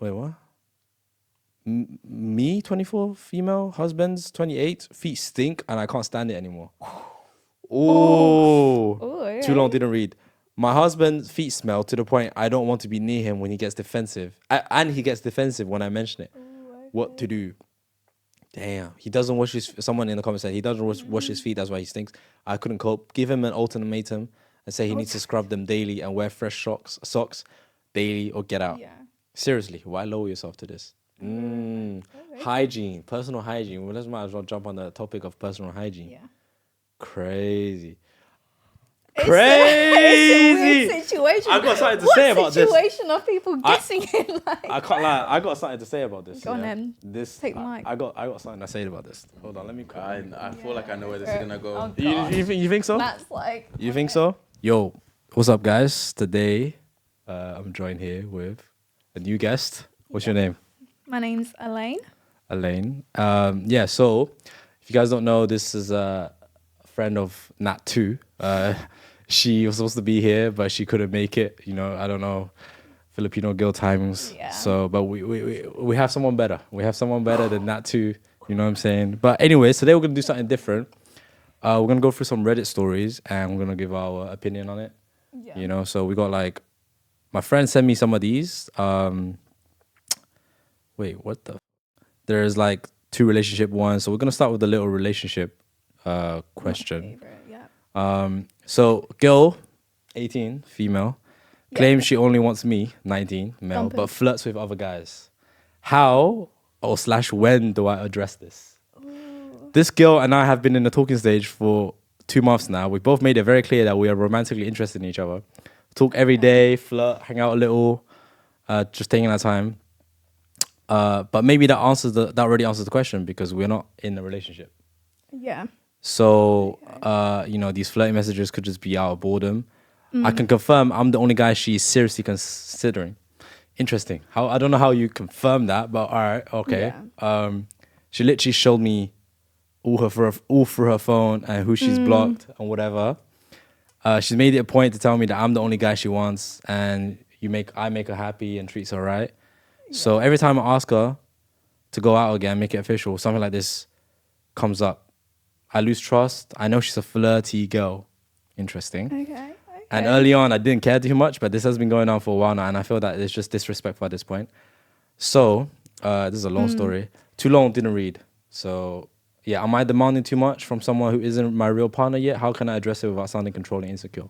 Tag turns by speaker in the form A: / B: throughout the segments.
A: Wait, what? Me, 24, female, husbands, 28, feet stink, and I can't stand it anymore. Oh,
B: Oh,
A: too long, didn't read. My husband's feet smell to the point I don't want to be near him when he gets defensive. And he gets defensive when I mention it. What to do? Damn, he doesn't wash his. Someone in the comments said he doesn't wash his feet. That's why he stinks. I couldn't cope. Give him an ultimatum and say he needs to scrub them daily and wear fresh socks daily or get out.
B: Yeah.
A: Seriously, why lower yourself to this? Hygiene, personal hygiene. Well, let's might as well jump on the topic of personal hygiene.
B: Yeah.
A: Crazy.
B: It's a weird situation.
A: I got something to say about this.
B: What situation are people guessing in? Like?
A: I can't lie. I got something to say about this.
B: Go on then. Take the mic.
A: I got something to say about this. Hold on, let me.
C: I feel like I know where this is gonna go.
B: Oh,
A: You think so?
B: That's like.
A: You think so? Yo, what's up, guys? Today, I'm joined here with a new guest. What's your name?
B: My name's Elaine.
A: Elaine. Yeah. So, if you guys don't know, this is a friend of Nat 2. She was supposed to be here, but she couldn't make it. You know, I don't know, Filipino girl timings.
B: Yeah.
A: So, but we have someone better. We have someone better than Nat 2. You know what I'm saying? But anyways, today we're gonna do something different. We're gonna go through some Reddit stories and we're gonna give our opinion on it.
B: Yeah.
A: You know, so we got like, my friend sent me some of these. Wait, what the? There's like 2 relationship ones. So we're gonna start with the little relationship question.
B: My favorite, yeah.
A: So girl, 18, female, claims she only wants me, 19, male,
B: Dumping.
A: but flirts with other guys. How or / when do I address this?
B: Ooh.
A: This girl and I have been in the talking stage for 2 months now. We both made it very clear that we are romantically interested in each other. Talk every day, flirt, hang out a little, just taking our time. But maybe that already answers the question because we're not in a relationship.
B: Yeah.
A: So, you know, these flirty messages could just be out of boredom. I can confirm I'm the only guy she's seriously considering. Interesting. I don't know how you confirm that, but all right, okay.
B: Yeah.
A: She literally showed me all through her phone and who she's blocked and whatever. She's made it a point to tell me that I'm the only guy she wants and I make her happy and treats her right. Yeah. So every time I ask her to go out again, make it official, something like this comes up. I lose trust. I know she's a flirty girl. Interesting.
B: Okay.
A: And early on, I didn't care too much, but this has been going on for a while now, and I feel that it's just disrespectful at this point. So, this is a long story. Too long, didn't read. So, yeah, am I demanding too much from someone who isn't my real partner yet? How can I address it without sounding controlling, insecure?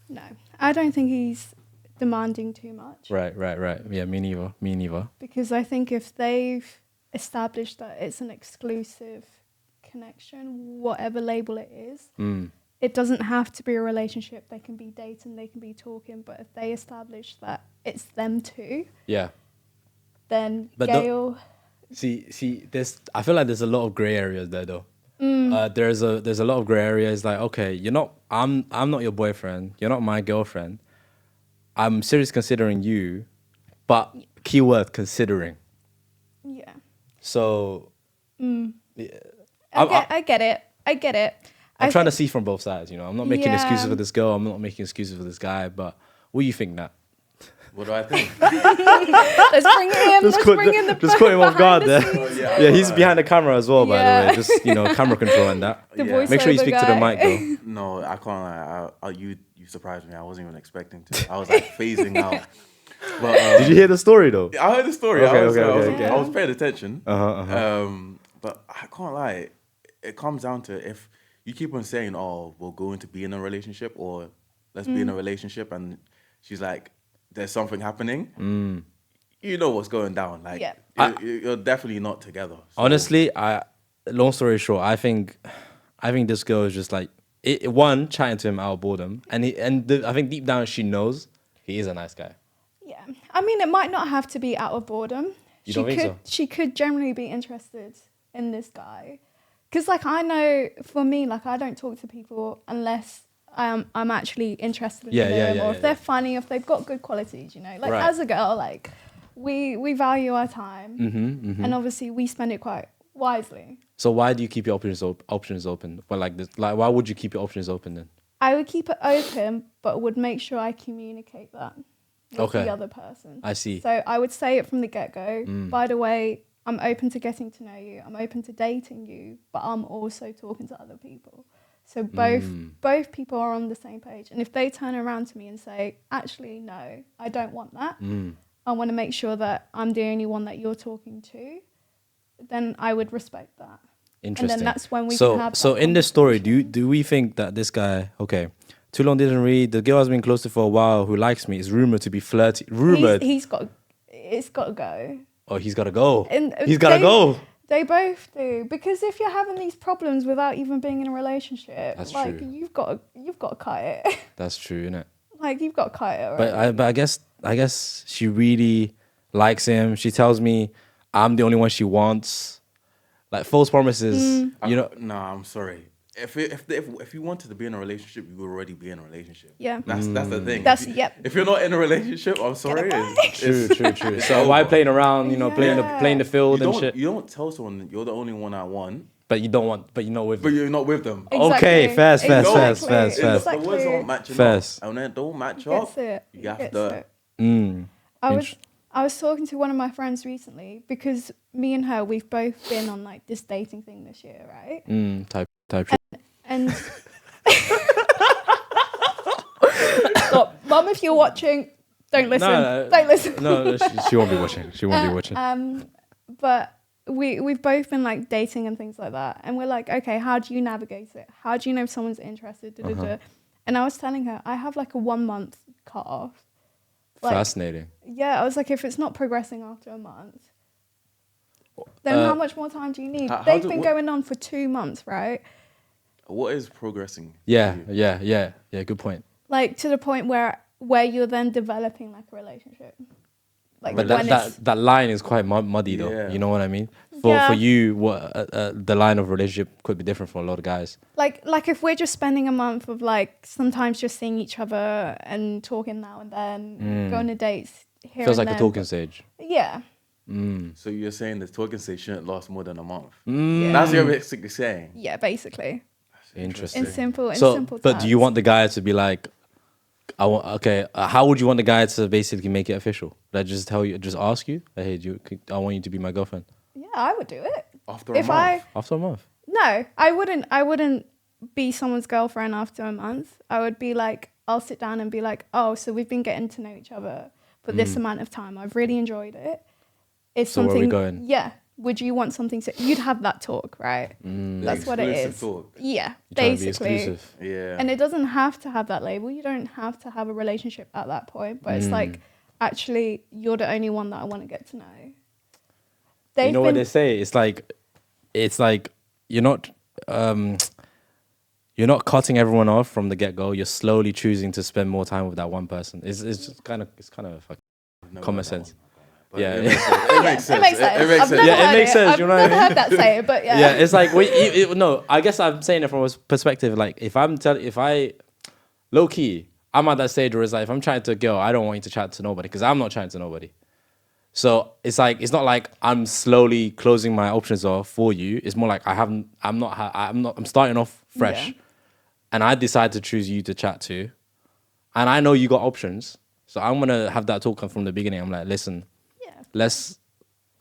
B: No, I don't think he's demanding too much.
A: Right. Yeah, me neither.
B: Because I think if they've established that it's an exclusive connection, whatever label it is, it doesn't have to be a relationship. They can be dating, they can be talking, but if they establish that it's them two,
A: yeah,
B: then
A: but
B: Gail.
A: See, I feel like there's a lot of gray areas there, though. There's a lot of gray areas. Like, okay, I'm not your boyfriend. You're not my girlfriend. I'm seriously considering you, but keyword considering.
B: Yeah.
A: So.
B: Yeah. I get it.
A: I'm trying to see from both sides, you know. I'm not making excuses for this girl. I'm not making excuses for this guy. But what do you think, Nat?
C: What do I think?
B: Let's bring it in.
A: Just put him off guard there.
C: Yeah,
A: he's behind the camera as well, by the way. Just, camera control and that. Make sure you speak to the mic, though.
C: No, I can't lie. You surprised me. I wasn't even expecting to. I was like phasing out. But,
A: did you hear the story, though?
C: I heard the story.
A: Okay.
C: I was paying attention.
A: Uh-huh.
C: But I can't lie. It comes down to if you keep on saying, "Oh, we're going to be in a relationship," or "Let's be in a relationship," and she's like, "There's something happening." You know what's going down. Like, you're definitely not together. So.
A: Honestly, long story short, I think this girl is just like chatting to him out of boredom, and I think deep down she knows he is a nice guy.
B: Yeah, I mean, it might not have to be out of boredom.
A: You don't think so?
B: She could generally be interested in this guy. Because, like, I know, for me, like, I don't talk to people unless I'm actually interested in them. Or if they're funny, if they've got good qualities, you know. Like, as a girl, like, we value our time. And obviously, we spend it quite wisely.
A: So why do you keep your options open? Well, like this, like, why would you keep your options open then?
B: I would keep it open, but would make sure I communicate that. with the other person.
A: I see.
B: So I would say it from the get-go. By the way, I'm open to getting to know you. I'm open to dating you, but I'm also talking to other people. So both people are on the same page. And if they turn around to me and say, actually, no, I don't want that. I want to make sure that I'm the only one that you're talking to. Then I would respect that.
A: Interesting.
B: And then that's when we can have.
A: So in this story, do we think that this guy, okay, too long didn't read, the girl has been close to for a while who likes me is rumored to be flirty. Rumored.
B: It's got to go.
A: Oh, he's got to go.
B: And
A: he's got to go.
B: They both do, because if you're having these problems without even being in a relationship,
A: That's
B: like
A: true.
B: you've got to cut it.
A: That's true, innit?
B: Like you've got to cut it. Right?
A: But I guess she really likes him. She tells me I'm the only one she wants. Like false promises, you know.
C: No, I'm sorry. If you wanted to be in a relationship, you would already be in a relationship.
B: Yeah.
C: That's the thing.
B: If
C: you're not in a relationship, I'm sorry.
A: True. So why playing around, you know, playing the field and shit?
C: You don't tell someone that you're the only one I want.
A: But you don't want, but you're not with
C: But you're not with them.
B: Exactly.
A: Okay, fast.
C: The words aren't matching
A: Fast.
C: up. And then don't match
B: Gets
C: up.
B: it.
C: You have
B: Gets
C: to.
B: it. I was talking to one of my friends recently, because me and her, we've both been on like this dating thing this year, right?
A: Type.
B: And stop, Mum, if you're watching, don't listen. Don't listen.
A: No, she won't be watching. She won't be watching.
B: But we've both been like dating and things like that, and we're like, okay, how do you navigate it? How do you know if someone's interested? And I was telling her, I have like a 1 month cut off. Like,
A: fascinating.
B: Yeah, I was like, if it's not progressing after a month, then how much more time do you need? They've been going on for 2 months, right?
C: What is progressing?
A: Yeah. Good point.
B: Like to the point where you're then developing like a relationship. Like,
A: but that line is quite muddy though.
C: Yeah.
A: You know what I mean? For you, what the line of relationship could be different for a lot of guys.
B: Like if we're just spending a month of like sometimes just seeing each other and talking now and then, going to dates here
A: Feels
B: and
A: like
B: then,
A: a talking stage.
B: Yeah.
C: So you're saying the talking stage shouldn't last more than a month?
B: Yeah.
C: That's what you're basically saying.
B: Yeah, basically.
A: Interesting.
B: In simple
A: But
B: terms.
A: do you want the guy to be like, how would you want the guy to basically make it official? Like just ask you, like, hey, I want you to be my girlfriend.
B: Yeah, I would do it.
C: After a month?
A: After a month?
B: No, I wouldn't be someone's girlfriend after a month. I would be like, I'll sit down and be like, oh, so we've been getting to know each other for this amount of time. I've really enjoyed it. It's
A: so
B: something.
A: where are we going?
B: Yeah. Would you want something to? You'd have that talk, right? That's what it is.
C: Talk.
B: Yeah,
A: basically.
C: Yeah.
B: And it doesn't have to have that label. You don't have to have a relationship at that point. But it's like, actually, you're the only one that I want to get to know.
A: You know what they say? It's like you're not cutting everyone off from the get go. You're slowly choosing to spend more time with that one person. It's just kind of common sense.
C: But
A: Yeah,
C: it makes sense.
B: It makes sense.
C: It makes
B: I've
C: sense.
B: never heard
A: makes
B: it.
A: sense,
B: I've
A: you know what I
B: never heard that say it, but yeah.
A: Yeah, it's like no. I guess I'm saying it from a perspective. Like if I low key, I'm at that stage where it's like if I'm chatting to a girl, I don't want you to chat to nobody because I'm not chatting to nobody. So it's like it's not like I'm slowly closing my options off for you. It's more like I'm starting off fresh, and I decide to choose you to chat to, and I know you got options. So I'm gonna have that talk from the beginning. I'm like, listen.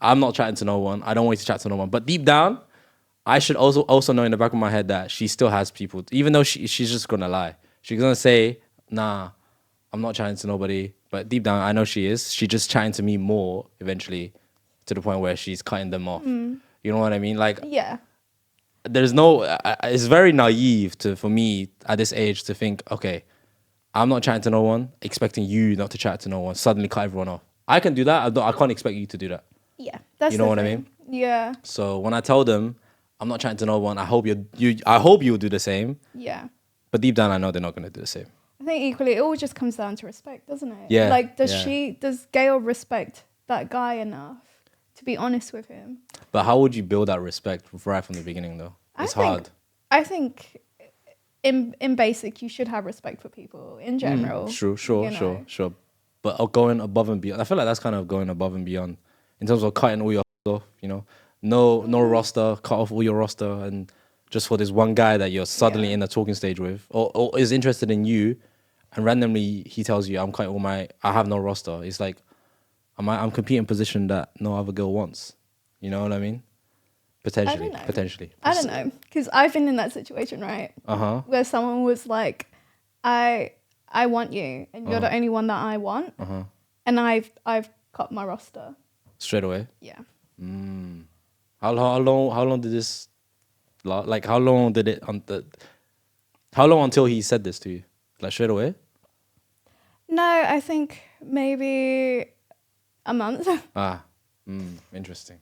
A: I'm not chatting to no one. I don't want you to chat to no one. But deep down, I should also know in the back of my head that she still has people. Even though she's just gonna lie. She's gonna say, nah, I'm not chatting to nobody. But deep down, I know she is. She's just chatting to me more eventually to the point where she's cutting them off. You know what I mean? Like, there's no, it's very naive for me at this age to think, okay, I'm not chatting to no one, expecting you not to chat to no one, suddenly cut everyone off. I can do that. I can't expect you to do that.
B: Yeah, that's
A: you know
B: the
A: what
B: thing.
A: I mean?
B: Yeah.
A: So when I tell them I'm not chatting to no one, I hope you'll do the same.
B: Yeah.
A: But deep down, I know they're not gonna do the same.
B: I think equally, it all just comes down to respect, doesn't it?
A: Yeah.
B: Like, does Gail respect that guy enough to be honest with him?
A: But how would you build that respect right from the beginning, though? It's hard.
B: I think in basic, you should have respect for people in general.
A: Sure. But going above and beyond, I feel like that's kind of going above and beyond in terms of cutting all your off, you know, no roster, cut off all your roster, and just for this one guy that you're suddenly in a talking stage with, or is interested in you, and randomly he tells you, I have no roster. It's like, I'm competing in a position that no other girl wants. You know what I mean? Potentially.
B: I don't know, because I've been in that situation, right? Where someone was like, I want you, and you're the only one that I want, and I've cut my roster
A: straight away.
B: Yeah.
A: How long did this? Like, how long did it? How long until he said this to you? Like straight away?
B: No, I think maybe a month.
A: Interesting.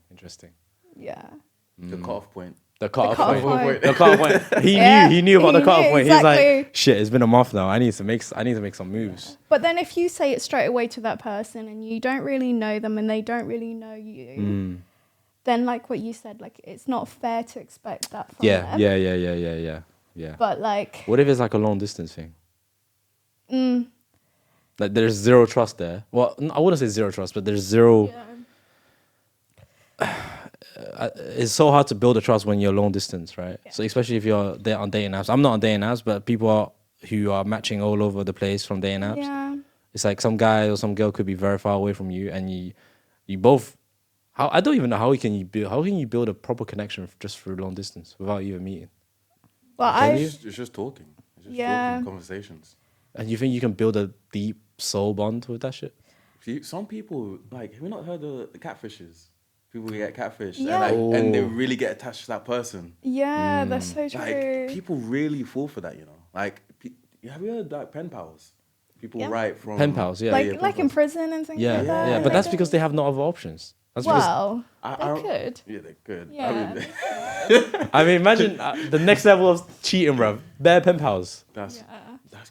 B: Yeah.
C: The cutoff point.
A: The cutoff
B: point.
A: The cutoff point. He knew about the cutoff point.
B: Exactly.
A: He's like, shit, it's been a month now. I need to make some moves.
B: Yeah. But then if you say it straight away to that person and you don't really know them and they don't really know you, then like what you said, like it's not fair to expect that from them.
A: Yeah.
B: But like,
A: what if it's like a long distance thing? Like there's zero trust there. Well, I wouldn't say zero trust, but there's zero. It's so hard to build a trust when you're long distance, right? Yeah. So especially if you're there on dating apps. I'm not on dating apps, but people who are matching all over the place from dating apps.
B: Yeah.
A: It's like some guy or some girl could be very far away from you, and you both. I don't even know how can you build a proper connection just through long distance without even meeting.
B: Well,
C: it's just talking. It's just talking, conversations.
A: And you think you can build a deep soul bond with that shit?
C: Some people, like, have you not heard of the catfishes? People get catfished and they really get attached to that person.
B: Yeah, that's so true.
C: Like, people really fall for that, you know. Like, have you heard like pen pals? People write from
A: pen pals,
B: like in prison and things like that.
A: Yeah, but that's because they have no other options. That's
B: they could.
C: Yeah, they could.
B: Yeah.
A: I mean, imagine the next level of cheating, bro. Bare pen pals.
C: That's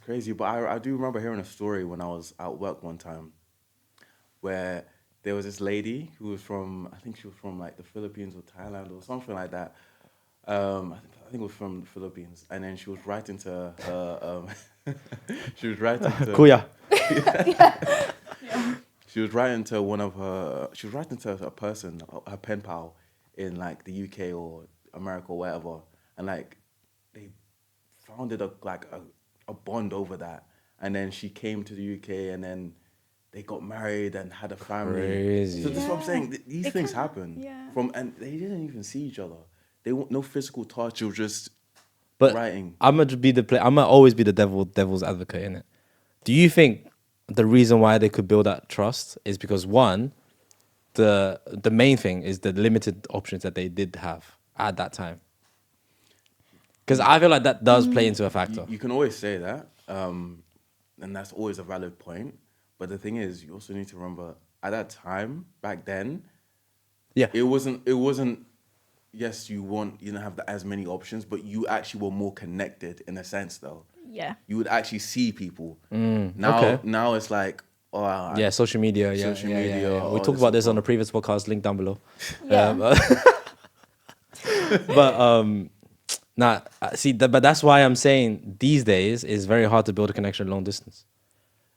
C: crazy. But I do remember hearing a story when I was at work one time, where there was this lady who was from, I think she was from like the Philippines or Thailand or something like that. I think it was from the Philippines, and then she was writing to she was writing to
A: Kuya.
C: She was writing to a person, her pen pal in like the UK or America or whatever, and like they founded a bond over that, and then she came to the UK, and then they got married and had a family.
A: Crazy.
C: So that's what I'm saying. These things happen and they didn't even see each other. They want no physical touch. It was just writing.
A: I'm gonna always be the devil's advocate in it. Do you think the reason why they could build that trust is because one, the main thing is the limited options that they did have at that time? Because I feel like that does play into a factor.
C: You can always say that, and that's always a valid point. But the thing is, you also need to remember at that time back then, it wasn't. Yes, you didn't have as many options, but you actually were more connected in a sense, though.
B: Yeah.
C: You would actually see people. Now it's like,
A: social media.
C: Social media.
A: We talked about this on the previous podcast. Link down below. But that's why I'm saying these days it's very hard to build a connection long distance.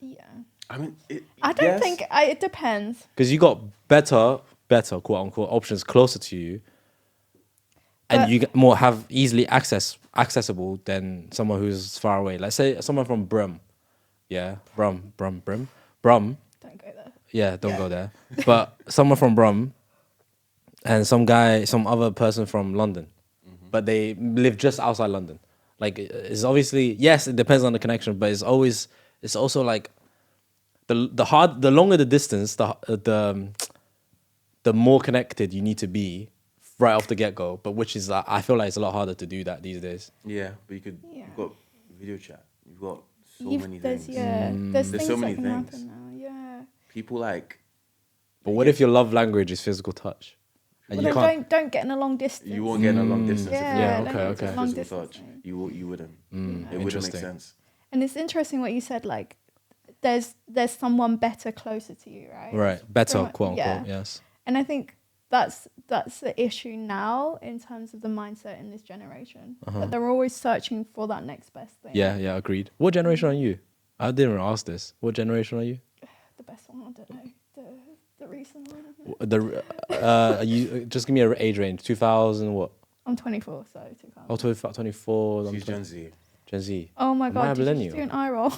B: Yeah.
C: I mean,
B: I don't think it depends.
A: Because you got better quote unquote options closer to you, and you have easily accessible than someone who's far away. Like say someone from Brum. Brum.
B: Don't go there.
A: Yeah, don't go there. But someone from Brum and some other person from London, but they live just outside London. Like it's obviously, yes, it depends on the connection, but it's also like the longer the distance, the more connected you need to be right off the get-go, but which is I feel like it's a lot harder to do that these days.
C: Yeah, but you've got video chat. You've got many things.
B: There's
C: so many things.
B: Happen now. Yeah.
C: People like.
A: But what if your love language is physical touch?
B: And you can't. Don't get in a long distance.
C: You won't get in a long distance.
A: Okay.
C: Long distance. You wouldn't. It wouldn't make sense.
B: And it's interesting what you said. Like, there's someone better closer to you, right?
A: Right, better, quote unquote. Yes.
B: And I think that's the issue now in terms of the mindset in this generation. That they're always searching for that next best thing.
A: Yeah, agreed. What generation are you? I didn't even ask this. What generation are you?
B: The best one, I don't know. The recent one.
A: You just give me an age range. 2000 what?
B: I'm 24, so 2000.
A: Oh, 24.
C: She's Gen Z.
A: Gen Z.
B: Oh my God, did you
A: millennial?
B: just do an eye roll?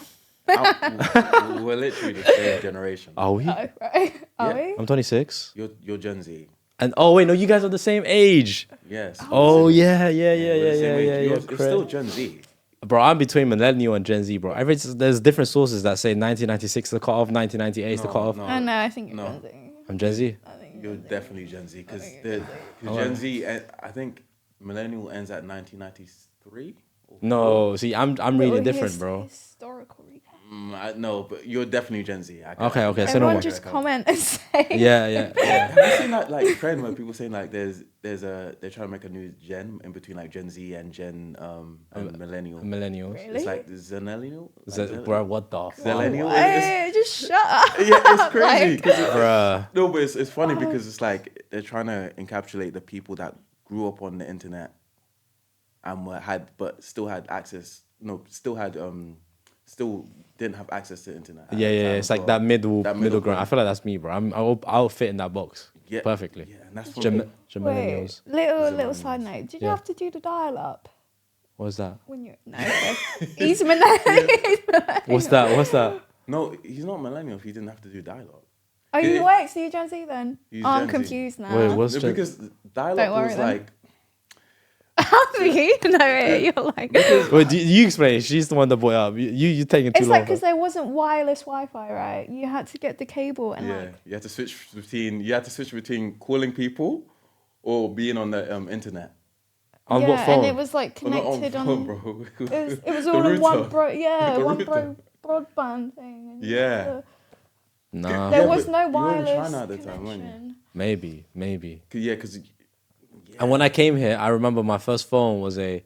C: We're literally the same generation.
A: Are we?
B: Oh, right. Are we?
A: I'm 26.
C: You're Gen Z.
A: And oh wait, no, you guys are the same age.
C: Yes.
A: Oh yeah.
C: We're the same age. It's
A: Correct.
C: still Gen Z.
A: Bro, I'm between millennial and Gen Z, bro. There's different sources that say 1996 the cutoff, 1998 is the cutoff.
C: No.
B: I know. I think you're
C: No.
B: Gen Z.
A: I'm Gen Z.
B: I think
C: You're
B: Gen Z.
C: definitely Gen Z because
A: Oh,
C: Gen Z. I think millennial ends at 1993.
A: No, see, I'm really
B: Little
A: different, bro.
B: Historical recap.
C: No, but you're definitely Gen Z.
A: Okay, so no
B: Everyone
A: more.
B: just comment and say.
A: Yeah.
C: Have you seen that like trend where people saying like they're trying to make a new gen in between like Gen Z and and millennial.
A: Millennials.
B: Really?
C: It's like Zennial.
A: Bro, what the fuck?
C: Zillennial.
B: Hey, just shut up.
C: Yeah, it's crazy.
B: Like-
C: 'cause
A: Bruh.
C: no, but it's funny because it's like they're trying to encapsulate the people that grew up on the internet and still had access. No, still didn't have access to the internet. at
A: Yeah.
C: the time
A: It's
C: as
A: like
C: well.
A: that middle
C: That
A: ground.
C: ground.
A: I feel like that's me, bro. I'll fit in that box
C: Yeah,
A: perfectly.
C: Yeah, and that's for
A: Gem-
C: me.
A: Millennials.
B: Wait, little
C: Millennials.
B: side note. Did you
A: Yeah.
B: have to do the dial up
A: What's that?
B: when you? No, okay. He's millennial.
A: What's that?
C: No, he's not millennial if he didn't have to do dialogue.
B: Are you
C: Yeah.
B: Wax? Are you Gen Z then?
C: He's
B: Oh, I'm
C: Gen Z.
B: confused now.
A: Wait, what's
C: No,
A: Gen-
C: because
B: Don't
C: dialogue
B: worry
C: was
B: then.
C: like
B: How do you know it? You're like.
A: Wait, you explain. She's the one that brought it up. You taking too
B: It's
A: long.
B: like because there wasn't wireless Wi-Fi, right? You had to get the cable and
C: yeah,
B: like.
C: you had to switch between calling people or being on the internet.
A: On
B: yeah,
A: what phone?
B: and it was like
C: Well, not
B: connected
C: phone,
B: on.
C: bro.
B: It was
C: The
B: all in one
C: router. The
B: one
C: router.
B: broadband thing. And
C: Yeah.
A: Nah,
B: There
C: Yeah,
B: was
C: but
B: no
C: you were in
B: wireless
C: China at the time, weren't you?
B: connection.
A: maybe.
C: Because
A: And when I came here, I remember my first phone was a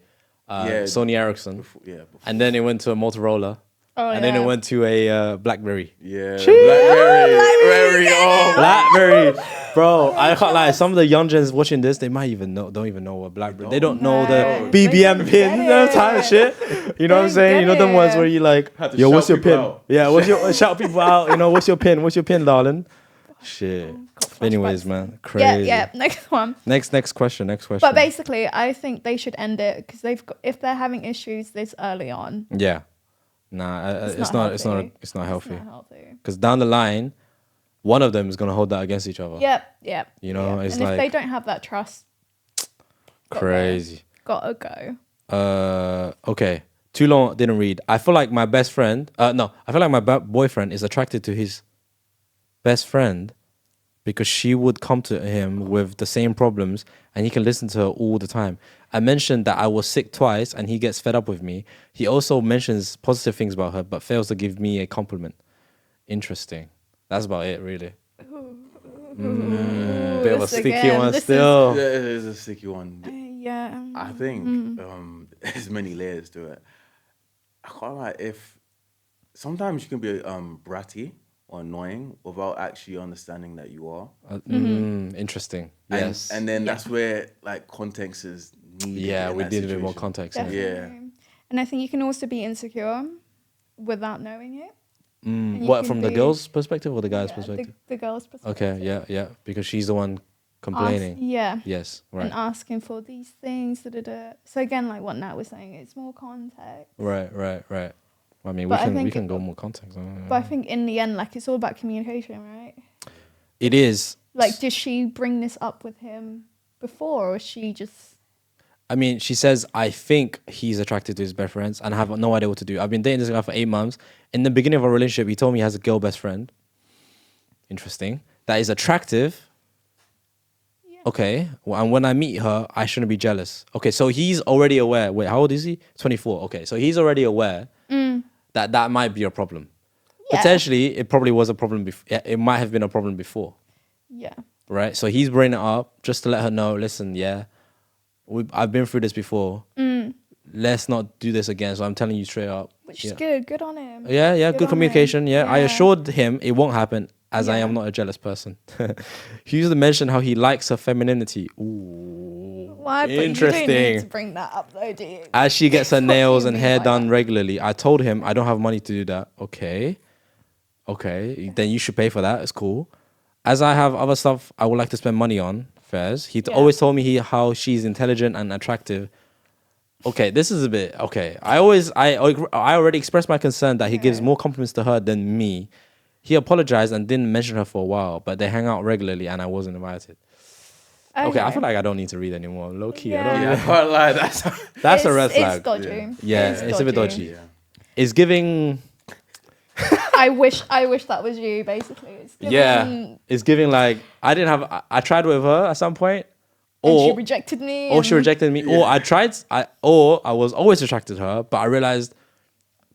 A: Sony Ericsson,
C: before.
A: and then it went to a Motorola,
B: Oh,
A: and then it went to a BlackBerry.
C: Yeah, Blackberry. Oh,
A: BlackBerry, bro. I can't lie. Some of the young gens watching this, they might don't even know what BlackBerry. They don't know
B: No,
A: the
B: they
A: BBM
B: don't
A: pin,
B: get
A: that type of
B: it.
A: shit. You know what I'm
B: They
A: saying? You know
B: get
A: them ones
B: it.
A: where you like,
C: Had to
A: yo, what's
C: shout
A: your pin?
C: people out.
A: Yeah, what's your shout people out? You know, what's your pin? What's your pin, darling? Shit. Anyways, man, crazy.
B: Yeah. Next one.
A: Next question.
B: But basically, I think they should end it because if they're having issues this early on,
A: Yeah. Nah, it's not healthy.
B: It's not healthy.
A: Because down the line, one of them is gonna hold that against each other.
B: Yep.
A: You know, it's
B: and
A: like
B: if they don't have that trust,
A: crazy.
B: gotta go.
A: Okay. Too long didn't read. I feel like my best friend. No, I feel like my boyfriend is attracted to his best friend because she would come to him with the same problems and he can listen to her all the time. I mentioned that I was sick twice and he gets fed up with me. He also mentions positive things about her but fails to give me a compliment. Interesting. That's about it, really. Bit of a
B: This
A: sticky
B: again,
A: one
B: this is-
A: still.
C: Yeah, it is a sticky one.
B: Yeah.
C: I think there's many layers to it. I can't lie. If sometimes you can be bratty or annoying without actually understanding that you are.
A: Interesting.
C: And-
A: Yes.
C: And then that's where like context is needed.
A: Yeah,
C: in
A: we
C: that
A: did a bit more
C: situation.
A: context.
B: Definitely.
C: Yeah.
B: And I think you can also be insecure without knowing it. And you
A: What,
B: can
A: from the
B: be-
A: girl's perspective or the guy's
B: Yeah,
A: perspective?
B: The girl's perspective.
A: Okay, yeah. Because she's the one complaining.
B: Yeah.
A: Yes, right.
B: And asking for these things. So again, like what Nat was saying, it's more context.
A: Right. I mean,
B: But I
A: we
B: think-
A: can go more context.
B: But I think in the end, like it's all about communication, right?
A: It is.
B: Like, did she bring this up with him before, or is she just?
A: I mean, she says, I think he's attracted to his best friends and I have no idea what to do. I've been dating this guy for 8 months. In the beginning of our relationship, he told me he has a girl best friend. Interesting. That is attractive.
B: Yeah.
A: Okay. Well, and when I meet her, I shouldn't be jealous. Okay, so he's already aware. Wait, how old is he? 24. Okay, so he's already aware that might be a problem.
B: Yeah.
A: Potentially, it probably was a problem before. It might have been a problem before.
B: Yeah.
A: Right? So he's bringing it up just to let her know, listen, yeah, I've been through this before. Let's not do this again. So I'm telling you straight up.
B: Which
A: yeah.
B: is good. Good on him.
A: Yeah,
B: Good
A: good
B: on
A: communication.
B: him.
A: Yeah. I
B: Yeah.
A: assured him it won't happen as I
B: Yeah.
A: am not a jealous person. He used to mention how he likes her femininity. Ooh.
B: Why? But you
A: Interesting.
B: don't need to bring that up, though, do you?
A: As she gets her
B: What do
A: nails
B: you
A: and
B: mean
A: hair
B: by
A: done
B: that?
A: regularly, I told him I don't have money to do that. Okay. Then you should pay for that. It's cool. As I have other stuff I would like to spend money on, fairs. He
B: Yeah.
A: always told me how she's intelligent and attractive. okay, this is a bit okay. I already expressed my concern that he gives more compliments to her than me. He apologized and didn't mention her for a while, but they hang out regularly and I wasn't invited. Okay, I feel like I don't need to read anymore. Low key, I don't.
C: Yeah, I can't lie.
A: That's a red flag.
B: It's dodgy.
A: Yeah, it's a bit dodgy. Yeah. It's giving.
B: I wish that was you. Basically, it's giving,
A: it's giving like I didn't have. I tried with her at some point,
B: or she rejected me.
A: Or she rejected me, or I tried. Or I was always attracted to her, but I realized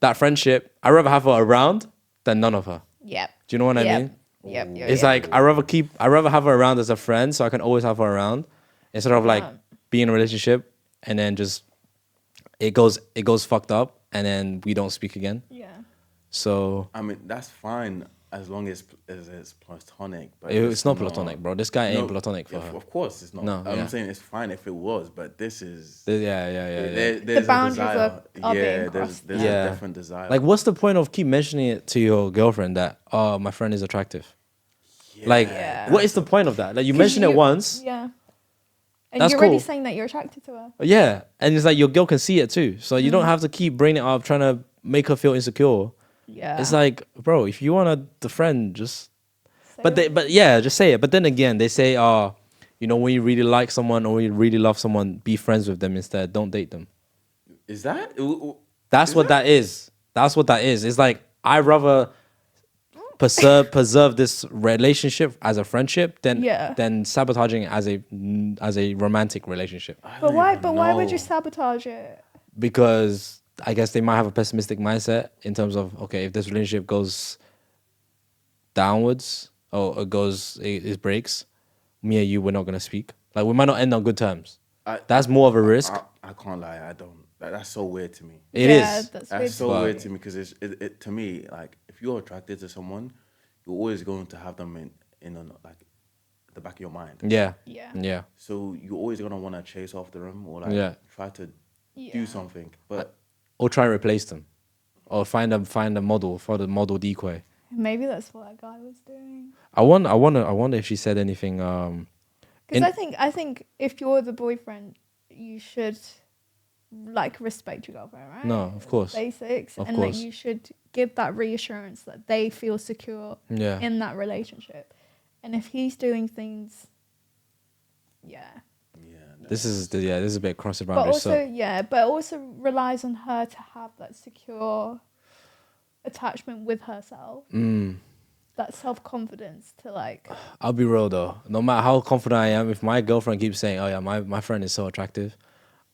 A: that friendship. I rather have her around than none of her.
B: Yep.
A: Do you know what I mean?
B: Yep.
A: It's like I rather have her around as a friend, so I can always have her around, instead of like being in a relationship and then just it goes fucked up and then we don't speak again.
B: Yeah.
A: So
C: I mean that's fine as long as it's platonic. But
A: it's not platonic, bro. This guy ain't platonic for her.
C: Of course, it's not.
A: No,
C: I'm saying it's fine if it was, but this is
A: There's
B: the boundaries are being crossed.
C: There's a different desire.
A: Like, what's the point of keep mentioning it to your girlfriend that my friend is attractive? Like, what is the point of that? Like, you mention it once.
B: Yeah. And
A: that's
B: you're already
A: cool.
B: saying that you're attracted to her.
A: Yeah, and it's like your girl can see it too, so you don't have to keep bringing it up, trying to make her feel insecure.
B: Yeah.
A: It's like, bro, if you want the friend, just just say it. But then again, they say, when you really like someone or you really love someone, be friends with them instead. Don't date them.
C: Is that?
A: That's what that is. That's what that is. It's like I rather preserve this relationship as a friendship than sabotaging it as a romantic relationship.
B: But why would you sabotage it?
A: Because I guess they might have a pessimistic mindset in terms of, okay, if this relationship goes downwards or it breaks, me and you, we're not going to speak. Like, we might not end on good terms. That's more of a risk.
C: I can't lie. I don't. That's so weird to me.
A: It is.
C: That's so weird to me because it to me, like, if you're attracted to someone, you're always going to have them in like the back of your mind.
A: Yeah.
C: So you're always going to want to chase after them or like try to do something. But
A: or try and replace them, or find a model for the model decoy.
B: Maybe that's what that guy was doing.
A: I wonder if she said anything.
B: Because I think if you're the boyfriend, you should like respect your girlfriend, right?
A: No, of course.
B: Basics, that you should give that reassurance that they feel secure in that relationship. And if he's doing things,
A: this is a bit crossing
B: but
A: boundaries.
B: also but also relies on her to have that secure attachment with herself. That self-confidence to like.
A: I'll be real though. No matter how confident I am, if my girlfriend keeps saying, "Oh yeah, my friend is so attractive,"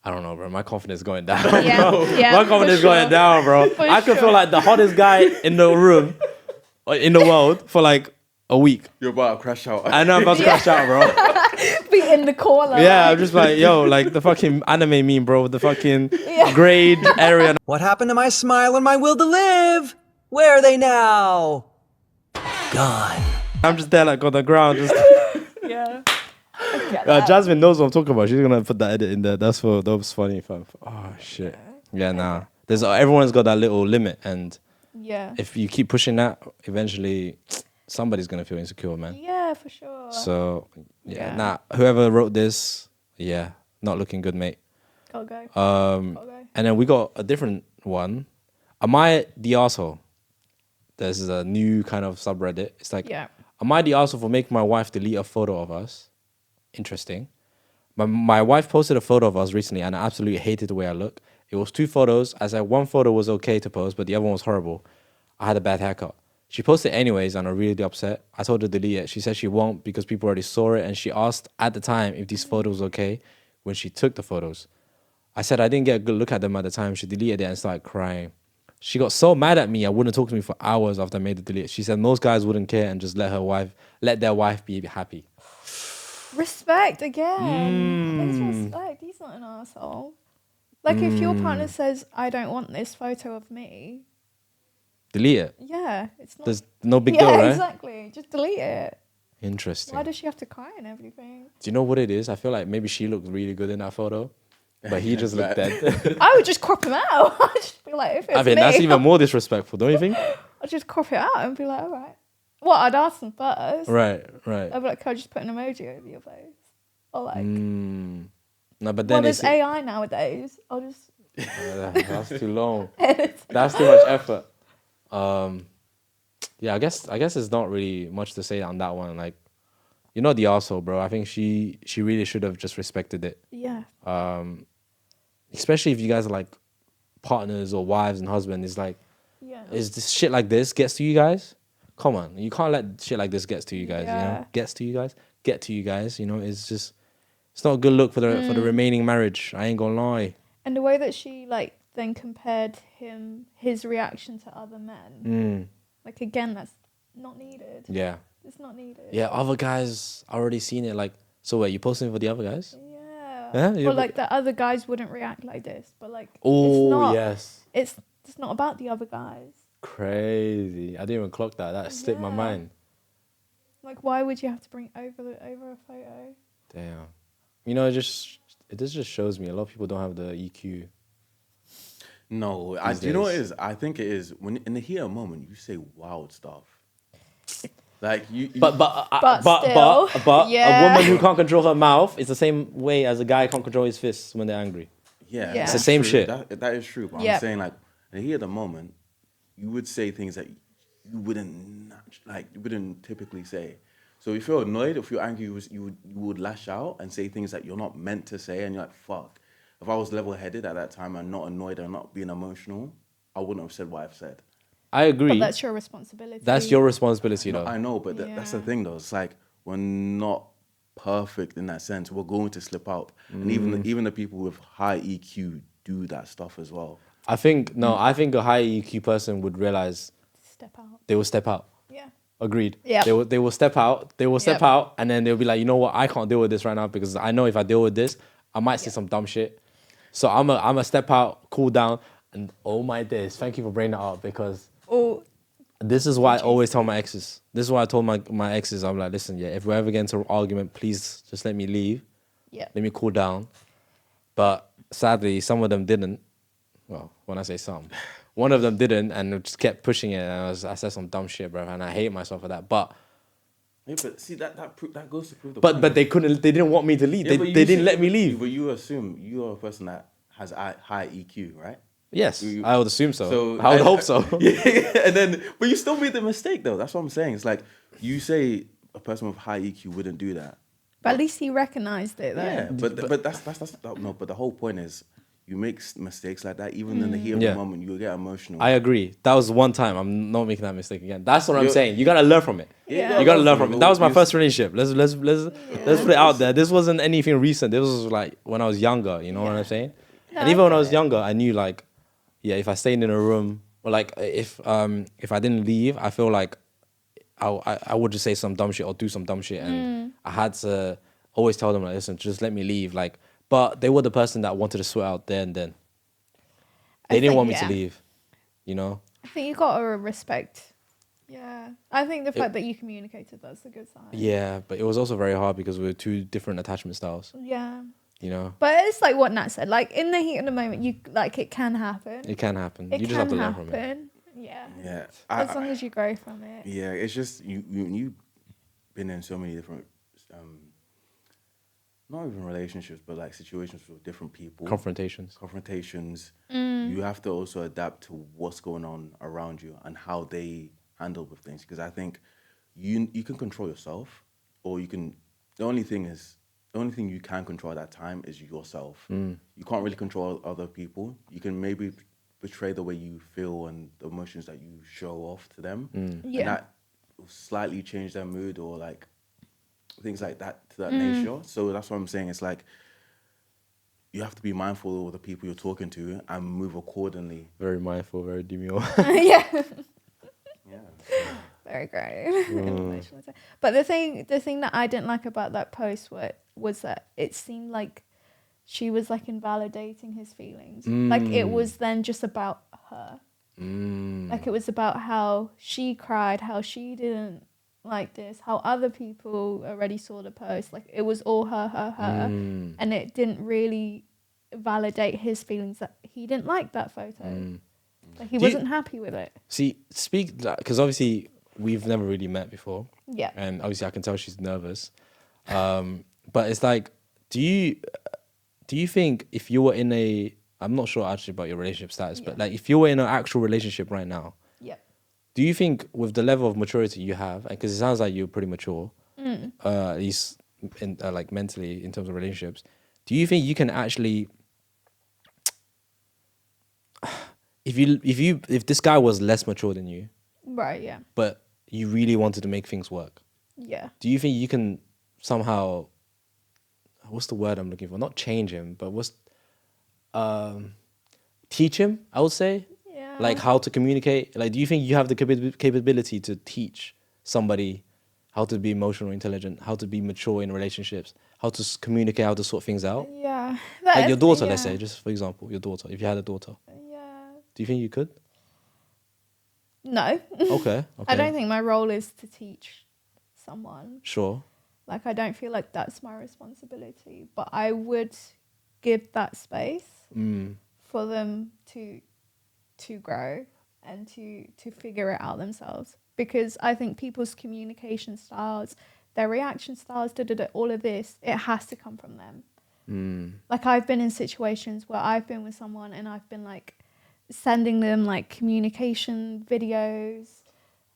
A: I don't know, bro. My confidence is going down. My confidence is going down, bro. I could feel like the hottest guy in the room, in the world, for like a week.
C: You're about to crash out.
A: I know I'm about to crash out, bro.
B: Be in the corner.
A: Yeah, I'm just like, yo, like the fucking anime meme, bro, with the fucking grade area.
D: What happened to my smile and my will to live? Where are they now? Gone.
A: I'm just there like on the ground. Just Jasmine knows what I'm talking about. She's gonna put that edit in there. That was funny, fam. Oh shit. Yeah, nah. Everyone's got that little limit, and if you keep pushing that, eventually somebody's gonna feel insecure, man.
B: Yeah, for sure.
A: So whoever wrote this, not looking good, mate.
B: Gotta go.
A: And then we got a different one. Am I the arsehole? This is a new kind of subreddit. It's like, am I the arsehole for making my wife delete a photo of us? Interesting. My wife posted a photo of us recently, and I absolutely hated the way I look. It was 2 photos. I said one photo was okay to post, but the other one was horrible. I had a bad haircut. She posted it anyways, and I'm really upset. I told her to delete it. She said she won't because people already saw it, and she asked at the time if these photos were okay when she took the photos. I said I didn't get a good look at them at the time. She deleted it and started crying. She got so mad at me, I wouldn't talk to me for hours after I made the delete. She said most guys wouldn't care and just let their wife be happy.
B: Respect again. There's respect. He's not an asshole. Like if your partner says, "I don't want this photo of me,"
A: delete it.
B: Yeah, it's not.
A: There's no big deal, right?
B: Yeah, exactly. Just delete it.
A: Interesting.
B: Why does she have to cry and everything?
A: Do you know what it is? I feel like maybe she looked really good in that photo, but he just looked dead.
B: I would just crop him out. I'd just be like, if it's me,
A: that's even more disrespectful, don't you think?
B: I'd just crop it out and be like, all right. Well, I'd ask them first.
A: Right.
B: I'd be like, can I just put an emoji over your face? Or like,
A: No, but
B: Well,
A: then
B: there's AI nowadays. I'll just.
A: that's too long. That's too much effort. Yeah, I guess it's not really much to say on that one. Like, you're not the arsehole, bro. I think she really should have just respected it.
B: Yeah.
A: Especially if you guys are like partners or wives and husbands. It's like,
B: Yeah.
A: is this shit like this gets to you guys? Come on, you can't let shit like this get to you guys. You
B: Yeah.
A: know, get to you guys. You know, it's not a good look for the remaining marriage. I ain't gonna lie.
B: And the way that she like then compared his reaction to other men, like again, that's not needed.
A: Yeah.
B: It's not needed.
A: Yeah, other guys already seen it. Like, so wait, you posting for the other guys?
B: Yeah.
A: Yeah,
B: Well, like the other guys wouldn't react like this, but like it's
A: Oh
B: not.
A: yes.
B: It's not about the other guys.
A: Crazy. I didn't even clock that. That slipped my
B: Yeah.
A: mind.
B: Like, why would you have to bring over a photo?
A: Damn. You know, this just shows me a lot of people don't have the EQ.
C: No, do you know what it is? I think it is when in the heat of a moment you say wild stuff. Like you
B: But still, yeah.
A: a woman who can't control her mouth is the same way as a guy can't control his fists when they're angry.
C: Yeah,
B: It's
A: the same
C: true.
A: shit.
C: That is true. But
B: Yep.
C: I'm saying like in the heat of the moment, you would say things that you wouldn't typically say. So if you're annoyed, if you're angry, you would lash out and say things that you're not meant to say, and you're like, fuck. If I was level-headed at that time and not annoyed and not being emotional, I wouldn't have said what I've said.
A: I agree.
B: But that's your responsibility.
A: That's your responsibility, though.
C: I know, but that's the
B: Yeah.
C: thing, though. It's like we're not perfect in that sense. We're going to slip out, and
A: Mm.
C: even the people with high EQ do that stuff as well.
A: I think a high EQ person would realize
B: Step out.
A: they will step out.
B: Yeah.
A: Agreed.
B: Yeah.
A: They will step out. They will step
B: Yep.
A: out, and then they'll be like, you know what? I can't deal with this right now because I know if I deal with this, I might say some dumb shit. So I'm a step out, cool down, and oh my days, thank you for bringing that up because
B: Or
A: this is why I always tell my exes. This is why I told my exes. I'm like, listen, yeah, if we ever get into an argument, please just let me leave.
B: yeah.
A: Let me cool down. But sadly, some of them didn't. Well, when I say some, one of them didn't, and just kept pushing it. And I said some dumb shit, bro, and I hate myself for that. But
C: Yeah, but see that goes to prove the
A: but
C: point.
A: they couldn't. They didn't want me to leave.
C: Yeah, but
A: they
C: you
A: didn't
C: see-
A: let me leave.
C: But you assume you are a person that has high EQ, right?
A: Yes,
C: You-
A: I would assume so.
C: So
A: I would hope so.
C: Yeah, and then but you still made the mistake though. That's what I'm saying. It's like you say a person with high EQ wouldn't do that.
B: But at least he recognized it, though.
C: Yeah, but that's no. But the whole point is you make mistakes like that. Even in the heat of
A: Yeah.
C: the moment, you will get emotional.
A: I agree. That was one time. I'm not making that mistake again. That's what I'm
C: You're-
A: saying. You gotta learn from it.
B: Yeah.
A: You gotta learn from it. That was my
C: You-
A: first relationship. Let's put it out there. This wasn't anything recent. This was like when I was younger. You know what I'm saying?
B: No,
A: And
B: I
A: even when I
B: get
A: was
B: it.
A: younger, I knew like, yeah, if I stayed in a room or like if I didn't leave, I feel like I would just say some dumb shit or do some dumb shit, and I had to always tell them like, listen, just let me leave. Like, but they were the person that wanted to sort out there and then. They didn't
B: think,
A: want me to
B: yeah.
A: leave. You know.
B: I think you got to respect. Yeah. I think the fact that you communicated, that's a good sign.
A: Yeah, but it was also very hard because we were two different attachment styles.
B: Yeah.
A: You know,
B: But it's like what Nat said. Like in the heat of the moment, you like it can happen.
A: it can happen.
B: It
A: You just
B: can
A: have to learn from it.
B: happen. Yeah.
C: Yeah,
B: As long as you grow from it.
C: yeah. It's just you've been in so many different, not even relationships, but like situations with different people.
A: Confrontations.
C: You have to also adapt to what's going on around you and how they handle with things. Because I think you can control yourself, or you can. The only thing you can control at that time is yourself. You can't really control other people. You can maybe portray the way you feel and the emotions that you show off to them,
B: Yeah.
C: and that will slightly change their mood or like things like that to that nature. So that's what I'm saying. It's like you have to be mindful of the people you're talking to and move accordingly.
A: Very mindful, very demure.
B: Yeah.
C: Yeah.
B: Very great. But the thing that I didn't like about that post was that it seemed like she was like invalidating his feelings. Like it was then just about her. Like it was about how she cried, how she didn't like this, how other people already saw the post. Like it was all her. And it didn't really validate his feelings that he didn't like that photo. Like he
A: Do you-
B: wasn't happy with it.
A: See, because obviously we've never really met before.
B: Yeah.
A: And obviously I can tell she's nervous. But it's like, do do you think if you were in I'm not sure actually about your relationship status, but like if you were in an actual relationship right now, do you think with the level of maturity you have, because it sounds like you're pretty mature, at least in like mentally in terms of relationships, do you think you can actually, if this guy was less mature than you,
B: right, yeah,
A: but you really wanted to make things work, do you think you can somehow, what's the word I'm looking for? Not change him, but teach him, I would say. Like how to communicate. Like, do you think you have the capability to teach somebody how to be emotional intelligent, how to be mature in relationships, how to communicate, how to sort things out?
B: Yeah.
A: Like your daughter, let's say, just for example, your daughter, if you had a daughter.
B: Yeah.
A: Do you think you could?
B: No.
A: Okay.
B: I don't think my role is to teach someone.
A: Sure.
B: Like, I don't feel like that's my responsibility, but I would give that space for them to grow and to figure it out themselves, because I think people's communication styles, their reaction styles, all of this, it has to come from them. Like, I've been in situations where I've been with someone and I've been like sending them like communication videos,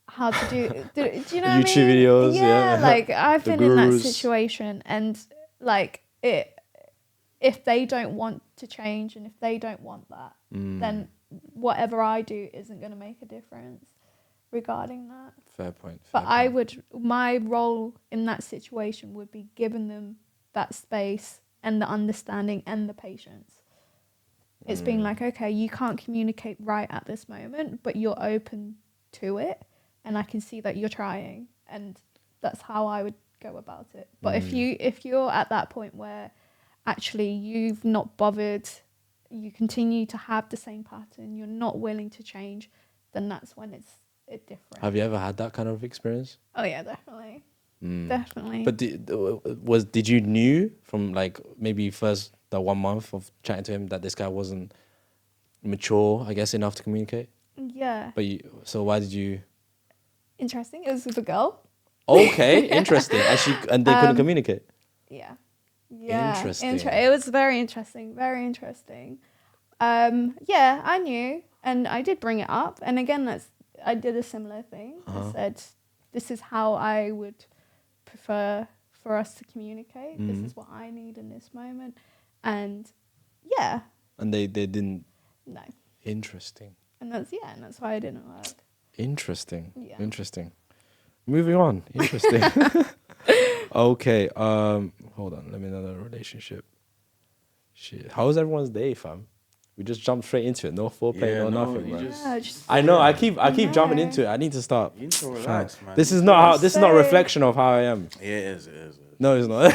B: how to do you know what
A: YouTube
B: I mean?
A: videos,
B: yeah. Like, I've
A: The
B: been in that
A: gurus.
B: situation, and like if they don't want to change and if they don't want that, then whatever I do isn't going to make a difference regarding that.
A: Fair point.
B: But my role in that situation would be giving them that space and the understanding and the patience. It's being like, okay, you can't communicate right at this moment, but you're open to it, and I can see that you're trying, and that's how I would go about it. But if you're at that point where actually you've not bothered, you continue to have the same pattern, you're not willing to change, then that's when it's different.
A: Have you ever had that kind of experience?
B: Oh yeah, definitely. Definitely.
A: But did you knew from like maybe first the 1 month of chatting to him that this guy wasn't mature, I guess, enough to communicate?
B: Yeah.
A: But so why did you?
B: Interesting. It was with a girl.
A: Okay, interesting. And they couldn't communicate.
B: Yeah. Yeah.
A: Interesting.
B: It was very interesting. Very interesting. Yeah, I knew, and I did bring it up. And again, I did a similar thing. I said, "This is how I would prefer for us to communicate. This is what I need in this moment." And yeah.
A: And they didn't.
B: No.
A: Interesting.
B: And that's why it didn't work.
A: Interesting.
B: Yeah.
A: Interesting. Moving on. Interesting. Okay. Hold on. Let me another relationship. Shit. How was everyone's day, fam? We just jumped straight into it. No foreplay, nothing, bro. I know. I keep jumping into it. I need to stop.
C: You need to relax, man.
A: This is not a reflection of how I am.
C: Yeah, it is. It is.
A: No, it's not.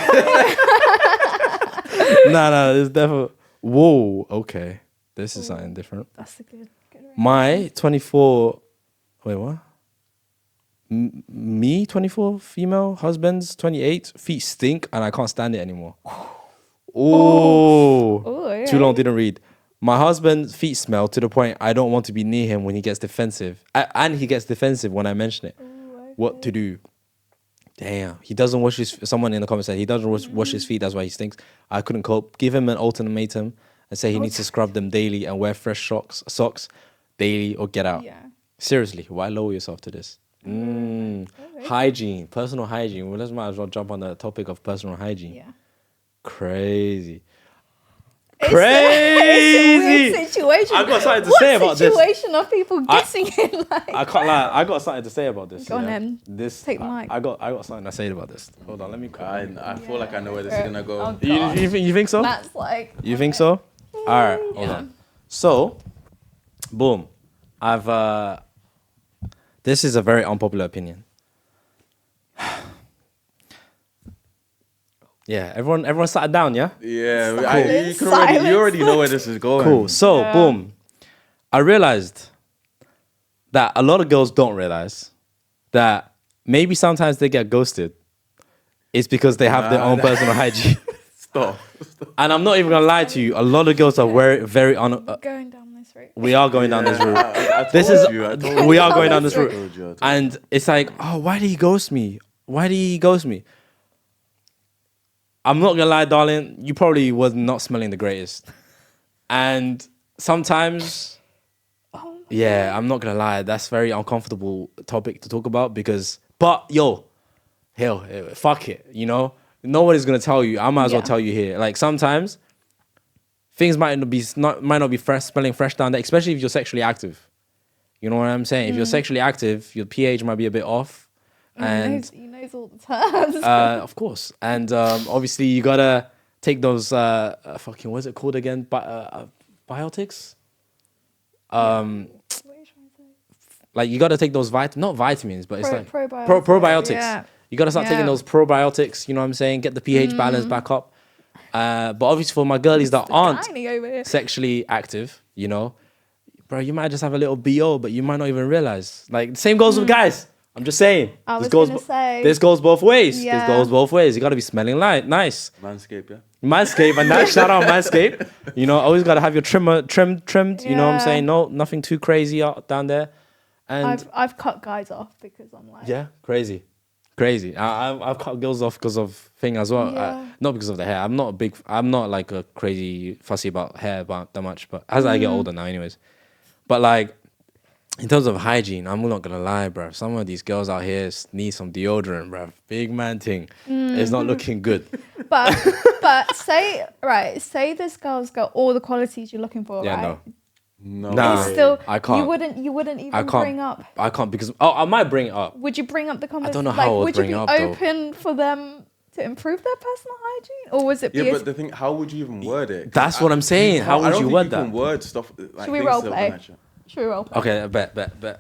A: No, it's definitely. Whoa. Okay. This is something different.
B: That's a good range.
A: My 24. Wait, what? Me, 24, female, husbands, 28, feet stink, and I can't stand it anymore. Oh,
B: yeah.
A: Too long, didn't read. My husband's feet smell to the point I don't want to be near him when he gets defensive. And he gets defensive when I mention it.
B: Okay.
A: What to do? Damn. He doesn't wash someone in the comments said he doesn't wash his feet, that's why he stinks. I couldn't cope. Give him an ultimatum and say he needs to scrub them daily and wear fresh socks daily or get out.
B: Yeah.
A: Seriously, why lower yourself to this?
B: Okay.
A: Hygiene, personal hygiene. Well, let's might as well jump on the topic of personal hygiene.
B: Yeah.
A: Crazy.
B: It's a weird situation.
A: I got something to say about this.
B: What situation are people guessing in? Like?
A: I can't lie. I got something to say about this.
B: Go on then. Take the mic.
A: I got something to say about this. Hold on, let me.
C: I feel like I know where this is gonna go.
B: Oh,
A: You think so?
B: That's like.
A: You think so? All right, hold on. So, boom. This is a very unpopular opinion. Yeah, everyone sat down, yeah?
C: Yeah,
B: Silence.
C: you already know where this is going.
A: Cool. So, boom. I realized that a lot of girls don't realize that maybe sometimes they get ghosted. It's because they have their own personal hygiene.
C: Stop.
A: And I'm not even going to lie to you. A lot of girls are very
B: Going down this route.
A: we are going down this route.
C: I told you.
A: We are going down this route.
C: I told you.
A: And it's like, oh, why did he ghost me? Why did he ghost me? I'm not gonna lie, darling. You probably was not smelling the greatest, and sometimes, yeah, I'm not gonna lie. That's very uncomfortable topic to talk about because, but yo, hell, fuck it. You know, nobody's gonna tell you. I might as well tell you here. Like sometimes, things might not be smelling fresh down there, especially if you're sexually active. You know what I'm saying? If you're sexually active, your pH might be a bit off. And
B: he knows all the terms.
A: Of course. And obviously you gotta take those fucking, what's it called again? Biotics?
B: What are you trying to say?
A: Like you gotta take those not vitamins, but it's like
B: probiotics.
A: probiotics.
B: Yeah.
A: You gotta start taking those probiotics, you know what I'm saying? Get the pH balance back up. But obviously for my girlies that aren't sexually active, you know, bro, you might just have a little BO, but you might not even realize. Like the same goes with guys. I'm just saying. This goes both ways.
B: Yeah.
A: This goes both ways. You gotta be smelling nice.
C: Manscaped, yeah.
A: Manscaped, and that shout out Manscaped. You know, always gotta have your trimmer trimmed. You know what I'm saying? No, nothing too crazy out down there. And
B: I've cut guys off because I'm like,
A: crazy. I've cut girls off because of thing as well. Not because of the hair. I'm not like a crazy fussy about hair about that much. But as I get older now, anyways. But like, in terms of hygiene, I'm not gonna lie, bro. Some of these girls out here need some deodorant, bro. Big man thing. It's not looking good.
B: But say this girl's got all the qualities you're looking for, right?
C: No.
A: Nah,
B: It's still,
A: I can't.
B: You wouldn't even bring up.
A: I can't because I might bring it up.
B: Would you bring up the conversation?
A: I don't know how I would
B: would you
A: bring
B: be
A: it up, though.
B: open for them to improve their personal hygiene, or was it?
C: Yeah, but the thing, how would you even word it?
A: That's what I'm saying. How would you word that?
C: Can word stuff. Like,
B: Should we role play? Should we role play?
A: Okay, I bet.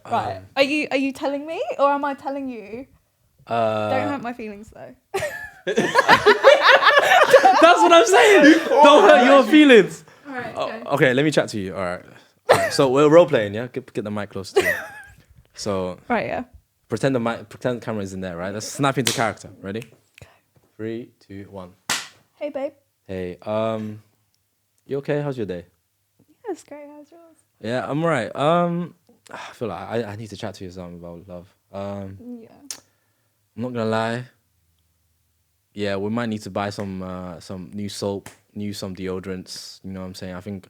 B: Right. Are you telling me or am I telling you? Don't hurt my feelings though.
A: That's what I'm saying. Don't hurt your feelings.
B: All right.
A: Okay, let me chat to you. All right. So we're role playing, yeah. Get the mic close to you. So
B: Right. Yeah.
A: pretend the camera is in there, right? Let's snap into character. Ready? 3, 2, 1.
B: Hey, babe.
A: Hey, you okay? How's your day?
B: Yeah, it's great. How's yours?
A: Yeah, I'm alright. I feel like I need to chat to you something about love.
B: Yeah.
A: I'm not gonna lie. Yeah, we might need to buy some new soap, some deodorants. You know what I'm saying? I think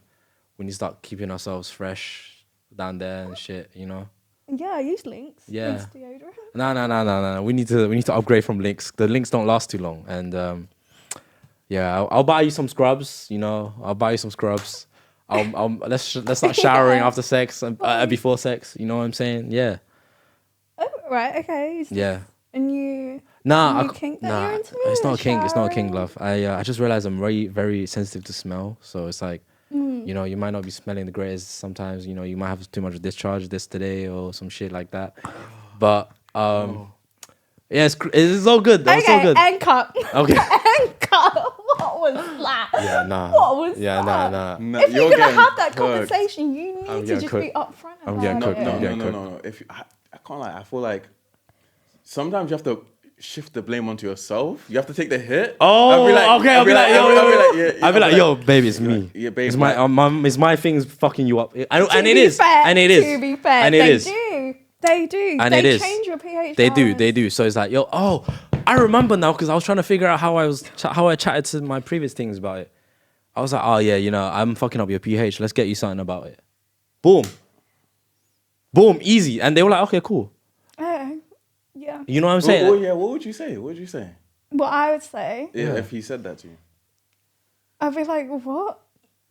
A: we need to start keeping ourselves fresh down there and shit. You know?
B: Yeah, I use Lynx.
A: Yeah.
B: Lynx deodorant.
A: No. We need to upgrade from Lynx. The Lynx don't last too long. And yeah, I'll buy you some scrubs. You know, I'll buy you some scrubs. Let's start showering after sex and before sex. You know what I'm saying? Yeah.
B: Oh, right. Okay.
A: Yeah.
B: And you.
A: Nah,
B: you kink that you're into
A: it's not a kink. It's not a
B: showering?
A: kink, love. I just realized I'm very, very sensitive to smell. So it's like, you know, you might not be smelling the greatest sometimes. You know, you might have too much discharge this today or some shit like that. But yeah, it's all good. That's all good.
B: And cut.
A: Okay.
B: And cut. What was that?
A: Yeah, nah.
B: What was
A: Yeah,
B: that?
A: nah.
B: If you're gonna have that
C: cooked.
B: conversation, you need
A: I'm
B: to
A: getting
B: just
A: cooked.
B: be upfront about
A: I'm getting cooked.
B: it.
A: I'm getting cooked.
C: No. If I can't lie, I feel like sometimes you have to shift the blame onto yourself. You have to take the hit.
A: Oh, okay. I'll be like, yo, baby, it's me.
C: Yeah, baby.
A: It's my things fucking you up. And it is.
B: Fair,
A: And it is.
B: To be fair,
A: And it
B: they
A: is.
B: do. They do.
A: And
B: they
A: it is.
B: change your pH.
A: They
B: balance.
A: do. So it's like, yo, I remember now because I was trying to figure out how I chatted to my previous things about it. I was like, oh yeah, you know, I'm fucking up your pH. Let's get you something about it. Boom, easy. And they were like, okay, cool.
B: Yeah.
A: You know what I'm saying?
C: What would you say?
B: What I would say,
C: Yeah, if he said that to you.
B: I'd be like, what?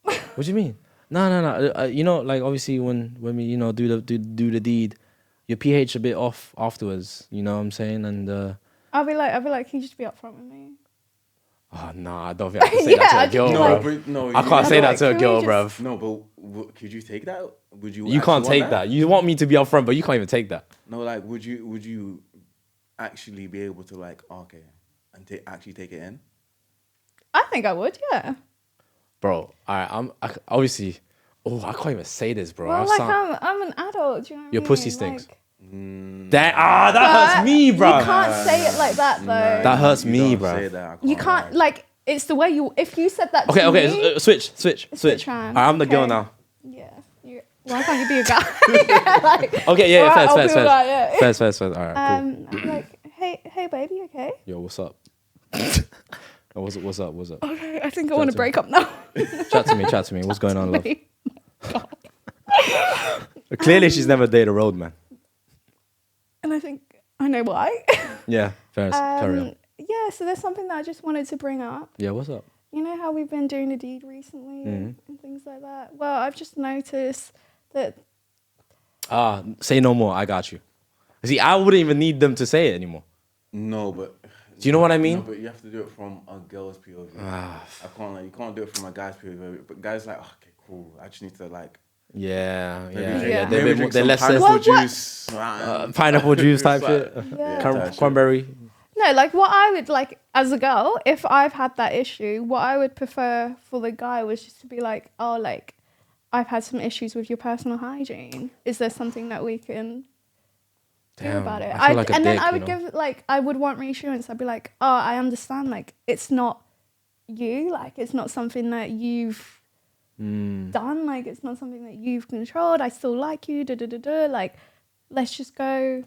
A: What do you mean? No. You know, like obviously when we do the deed, your pH a bit off afterwards. You know what I'm saying? And
B: I'd be like, can you just be upfront with me?
A: oh no, I don't think I can say that to a girl, bro. I can't say that to a girl, bro.
C: No, but could you take that? Would you?
A: You can't take that. You want me to be upfront, but you can't even take that.
C: No, like, would you actually be able to like, okay, and actually take it in?
B: I think I would, yeah.
A: Bro, I obviously. Oh, I can't even say this, bro.
B: Well, I'm an adult. Do you know what
A: Your
B: I mean?
A: pussy stinks.
B: Like,
A: That hurts me, bro.
B: You can't say it like that, though.
A: That hurts me,
C: don't
A: bro.
C: say that,
B: You can't, like, it's the way you. If you said that.
A: Okay,
B: to me,
A: switch.
B: Switch round.
A: I'm the girl
B: Okay.
A: now.
B: Yeah. Why can't you be a guy? Yeah, like,
A: Okay, yeah,
B: alright, I'll
A: fair.
B: be a guy, yeah.
A: Fair. All right, cool.
B: I'm like, hey, baby, okay?
A: Yo, what's up? Oh, what's up? What's up?
B: Okay, I think I want to break up now.
A: Chat to me. What's going on, love? Clearly, she's never dated a road man.
B: And I think I know why.
A: Yeah, fair. Carry on.
B: Yeah, so there's something that I just wanted to bring up.
A: Yeah, what's up?
B: You know how we've been doing the deed recently and things like that? Well, I've just noticed that...
A: Say no more. I got you. See, I wouldn't even need them to say it anymore.
C: No, but...
A: Do you know what I mean?
C: No, but you have to do it from a girl's POV. You can't do it from a guy's POV. But guys like, okay, cool. I just need to like...
A: Yeah.
C: Maybe
A: They're less
C: pineapple juice.
A: Pineapple juice type shit. Cranberry.
B: No, like what I would like as a girl, if I've had that issue, what I would prefer for the guy was just to be like, oh, like, I've had some issues with your personal hygiene. Is there something that we can do about it?
A: I feel like a
B: then
A: dick,
B: I would give, like, I would want reassurance. I'd be like, oh, I understand. Like, it's not you. Like, it's not something that you've done. Like, it's not something that you've controlled. I still like you. Like, let's just go.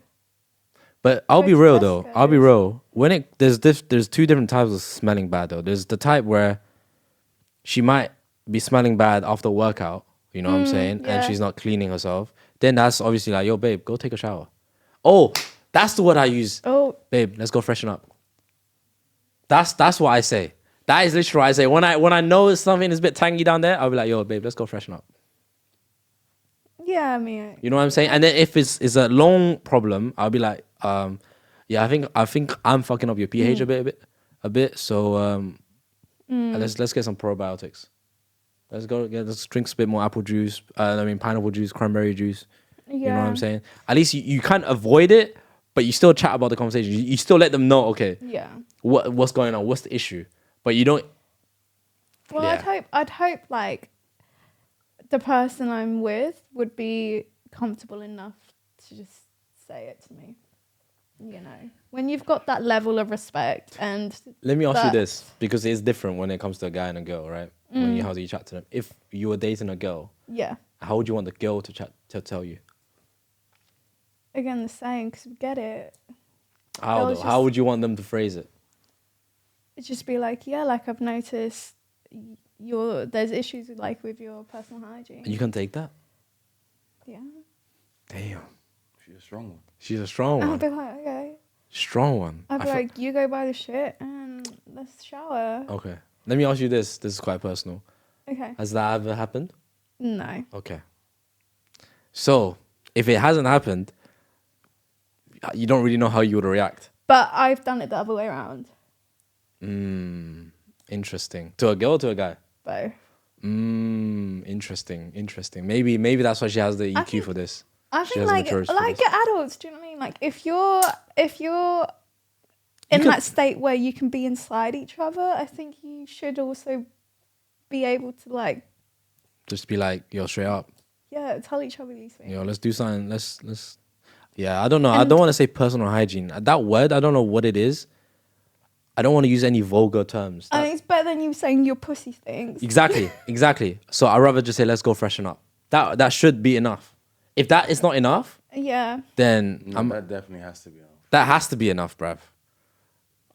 A: But I'll be real though. I'll be real. When there's two different types of smelling bad though. There's the type where she might be smelling bad after a workout. You know what I'm saying?
B: Yeah.
A: And she's not cleaning herself. Then that's obviously like, yo, babe, go take a shower. Oh, that's the word I use.
B: Oh,
A: babe, let's go freshen up. That's what I say. That is literally what I say. When I know something is a bit tangy down there, I'll be like, yo, babe, let's go freshen up.
B: yeah, I mean,
A: You know what I'm saying? And then if it's a long problem, I'll be like, yeah, I think I'm fucking up your pH a bit. So let's get some probiotics. Let's drink a bit more apple juice. Pineapple juice, cranberry juice.
B: yeah.
A: You know what I'm saying? At least you can't avoid it, but you still chat about the conversation. You still let them know, okay,
B: Yeah.
A: what's going on, what's the issue, but you don't.
B: Well,
A: Yeah.
B: I'd hope like the person I'm with would be comfortable enough to just say it to me. You know, when you've got that level of respect and...
A: Let me ask you this, because it's different when it comes to a guy and a girl, right? How do you chat to them? If you were dating a girl,
B: Yeah.
A: how would you want the girl to tell you?
B: Again, the same, because we get it.
A: How
B: Girls
A: though? How would you want them to phrase it?
B: It'd just be like, yeah, like I've noticed there's issues with your personal hygiene.
A: And you can take that?
B: Yeah.
A: Damn.
C: She's a strong one.
A: She's a strong
B: I'll
A: one.
B: be like, okay.
A: Strong one.
B: I'll be like, you go buy the shit and let's shower.
A: Okay. Let me ask you this. This is quite personal.
B: Okay.
A: Has that ever happened?
B: No.
A: Okay. So, if it hasn't happened, you don't really know how you would react.
B: But I've done it the other way around.
A: Interesting. To a girl or to a guy?
B: Both.
A: Interesting. Maybe that's why she has the EQ for this.
B: I
A: She
B: think
A: has
B: like
A: maturity for this.
B: adults, do you know what I mean? Like if you're in that state where you can be inside each other, I think you should also be able to like
A: Just be like, yo, straight up.
B: tell each other these things.
A: Yo, let's do something. Let's. Yeah, I don't know. I don't want to say personal hygiene. That word, I don't know what it is. I don't want to use any vulgar terms.
B: I think it's better than you saying your pussy stinks.
A: Exactly. So I'd rather just say, let's go freshen up. That should be enough. If that is not enough,
B: Yeah.
A: then
C: That definitely has to be enough.
A: that has to be enough, bruv.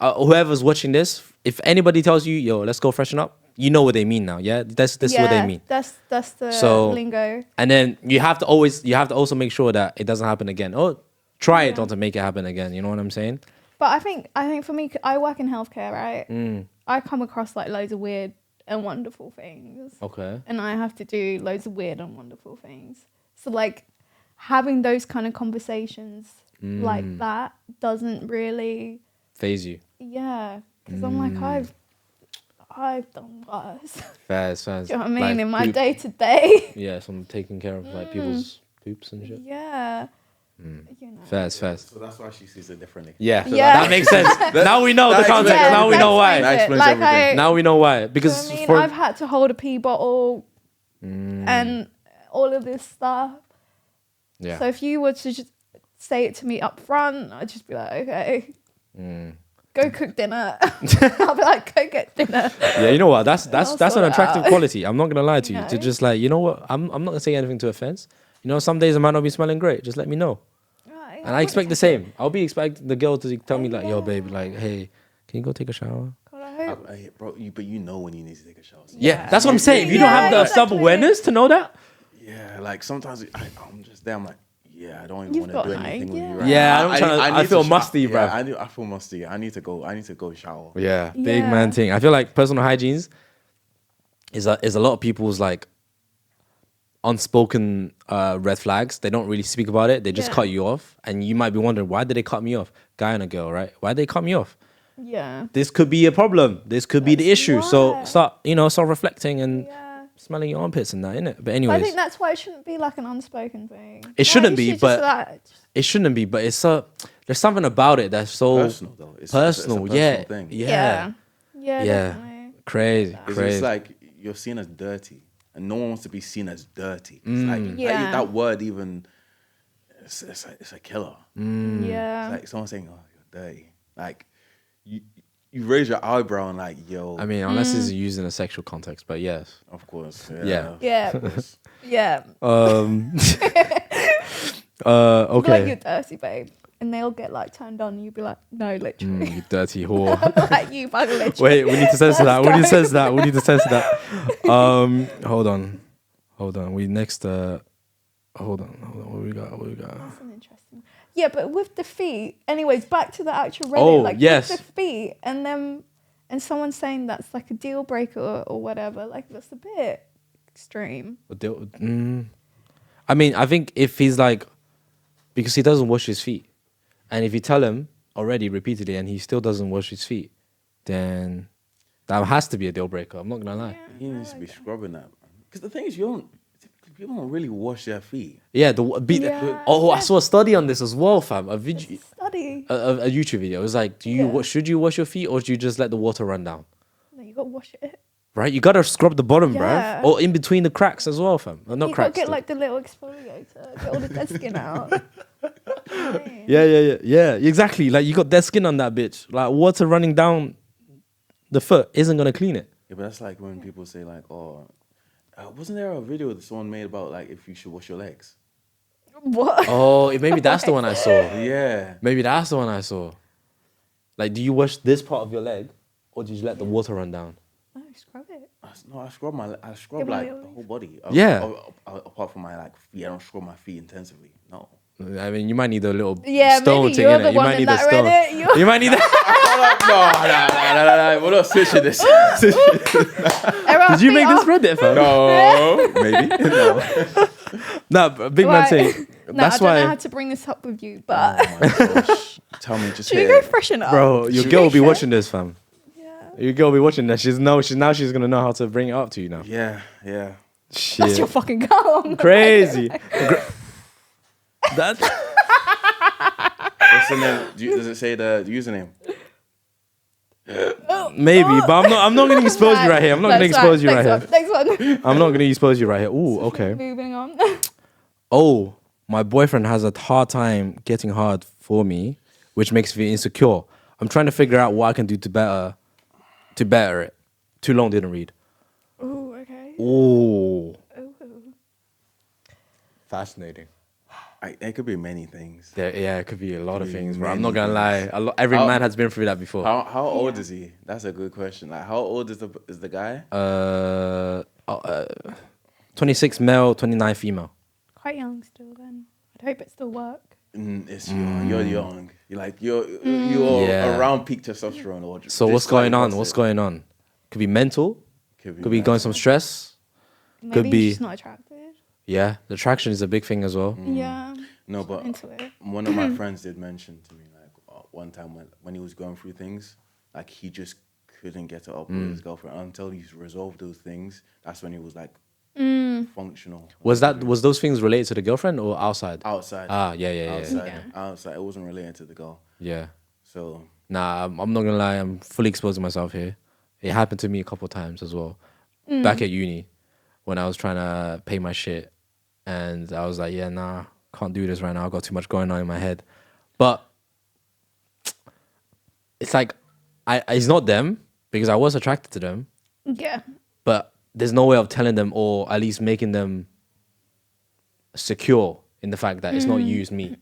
A: Whoever's watching this, if anybody tells you, yo, let's go freshen up, you know what they mean now, yeah? That's what they mean.
B: That's the lingo.
A: And then you have to also make sure that it doesn't happen again. Oh, try it not to make it happen again. You know what I'm saying?
B: But I think for me, I work in healthcare, right? I come across like loads of weird and wonderful things.
A: Okay.
B: And I have to do loads of weird and wonderful things. So like having those kind of conversations like that doesn't really
A: phase you.
B: Yeah, because I'm like I've done worse.
A: Fast.
B: Do you know what I mean?
A: Like
B: in my
A: poop.
B: day to day.
A: Yeah, so I'm taking care of like people's poops and shit.
B: Yeah. You know.
A: Fast.
C: So that's why she sees it differently.
A: Yeah,
B: Yeah.
A: That makes sense. Now we know the context.
B: Yeah,
A: now we know why.
C: That explains
B: like
C: everything.
A: Now we know why.
B: Do you know
A: Because
B: what I mean?
A: for
B: I've had to hold a pee bottle and all of this stuff.
A: yeah.
B: So if you were to just say it to me up front, I'd just be like, okay, go cook dinner. I'll be like, go get dinner.
A: Yeah, you know what? That's
B: I'll
A: an
B: sort it
A: attractive
B: out.
A: quality. I'm not gonna lie to you.
B: No.
A: To just like, you know what? I'm not gonna say anything to offense. You know, some days I might not be smelling great. Just let me know.
B: Right,
A: And I expect the same. I'll be expecting the girl to tell me like, yo, babe, like, hey, can you go take a shower?
B: God, I
C: bro, but you know when you need to take a shower.
A: Yeah, that's what I'm saying. If you don't have the self-awareness to know that.
C: Yeah, like sometimes I'm just there. I'm like, I don't even
B: You've
C: want to do
B: got
C: anything with you.
B: yeah.
C: Right
A: Yeah,
C: now.
A: I feel musty, bro.
C: I feel musty. I need to go shower.
A: Yeah, big man thing. I feel like personal hygiene is a lot of people's like unspoken red flags. They don't really speak about it. They just cut you off, and you might be wondering, why did they cut me off? Guy and a girl, right? Why did they cut me off?
B: Yeah.
A: This could be a problem. This could be the issue. So start reflecting and smelling your armpits and that, innit? But anyways,
B: I think that's why it shouldn't be like an unspoken thing.
A: It shouldn't be, but it shouldn't be. But it's there's something about it that's so
C: personal, though. It's
A: personal.
C: a personal thing.
B: Yeah. Definitely.
A: Crazy.
C: It's like you're seen as dirty, and no one wants to be seen as dirty. It's like that word even. It's a killer.
B: Yeah.
C: It's like someone saying, "Oh, you're dirty." Like you raise your eyebrow and like, yo.
A: I mean, unless it's used in a sexual context, but yes.
C: Of course.
B: Yeah. Yeah.
A: Okay.
B: Like, you're dirty, babe. And they'll get like turned on and you'll be like, no, literally.
A: You dirty whore.
B: Like, you bug, literally.
A: Wait, we need to censor that. We need to censor that. Hold on. We next hold on. What we got?
B: That's an interesting. Yeah, but with the feet, anyways, back to the actual Reddit.
A: Oh,
B: like,
A: yes.
B: with the feet, and someone saying that's like a deal breaker or whatever, like, that's a bit extreme.
A: I mean, I think if he's like, because he doesn't wash his feet, and if you tell him already repeatedly and he still doesn't wash his feet, then that has to be a deal breaker. I'm not gonna lie.
C: He needs to be scrubbing that. Because the thing is, people don't really wash their feet.
A: Yeah, I saw a study on this as well, fam. A YouTube video. It was like, should you wash your feet or do you just let the water run down?
B: No, you gotta wash it.
A: Right, you gotta scrub the bottom, bruv, or in between the cracks as well, fam. Not
B: you
A: cracks.
B: Gotta get like the little exfoliator, get all the dead skin out.
A: Yeah, exactly. Like you got dead skin on that bitch. Like water running down the foot isn't gonna clean it.
C: Yeah, but that's like when people say like, oh, wasn't there a video that someone made about like if you should wash your legs?
B: What?
A: Oh, maybe that's the one I saw.
C: Yeah.
A: Maybe that's the one I saw. Like, do you wash this part of your leg, or do you let the water run down?
B: No, scrub it.
C: No, I scrub like the whole body. Apart from my like feet, I don't scrub my feet intensively. No.
A: I mean, you might need a little
B: maybe
A: stone thing
B: you're
A: in
B: the
A: it. You
B: one
A: might
B: in
A: need a
B: that
A: stone.
B: Reddit.
A: You might need that.
C: No. We're not switching this.
A: Did you make this Reddit, fam?
C: No, maybe. No.
A: No, big man thing. That's
B: I
A: why.
B: don't know how to bring this up with you, but
C: Oh my gosh. Tell me, just
B: should you go freshen up,
A: Bro, your girl will be watching this, fam.
B: Yeah.
A: Your girl will be watching this. She's gonna know how to bring it up to you now.
C: Yeah.
A: Shit.
B: That's your fucking girl.
A: Crazy. That.
C: What's the name? Does it say the username?
A: Maybe, but I'm not gonna expose you right here. I'm not gonna expose you right here.
B: Next one.
A: I'm not gonna expose you right here. Ooh, okay.
B: Moving on.
A: Oh, my boyfriend has a hard time getting hard for me, which makes me insecure. I'm trying to figure out what I can do to better it. Too long didn't read.
B: Ooh, okay.
A: Ooh.
B: Ooh.
A: Fascinating.
C: It could be many things.
A: Yeah, it could be a lot of things, bro. I'm
C: many
A: not gonna lie. Every man has been through that before.
C: How old is he? That's a good question. Like, how old is the guy?
A: 26 male, 29 female.
B: Quite young still then. I'd hope it still work.
C: It's young. You're young. You're
A: Yeah.
C: around peak testosterone. Or
A: So what's going on? What's going on? Could be mental. Could be going some stress.
B: Maybe
A: Could be-
B: he's just not attracted.
A: Yeah, the attraction is a big thing as well.
B: Yeah.
C: No, but
B: Into it.
C: one of my friends did mention to me like one time when he was going through things, like he just couldn't get it up with his girlfriend until he's resolved those things. That's when he was like functional.
A: Was those things related to the girlfriend or outside?
C: Outside.
A: Yeah.
C: Outside. It wasn't related to the girl.
A: Yeah.
C: So
A: Nah, I'm not gonna lie. I'm fully exposing myself here. It happened to me a couple of times as well. Back at uni, when I was trying to pay my shit, and I was like, yeah, nah, can't do this right now. I got too much going on in my head. But it's like, it's not them because I was attracted to them.
B: Yeah.
A: But there's no way of telling them or at least making them secure in the fact that it's not you, it's me.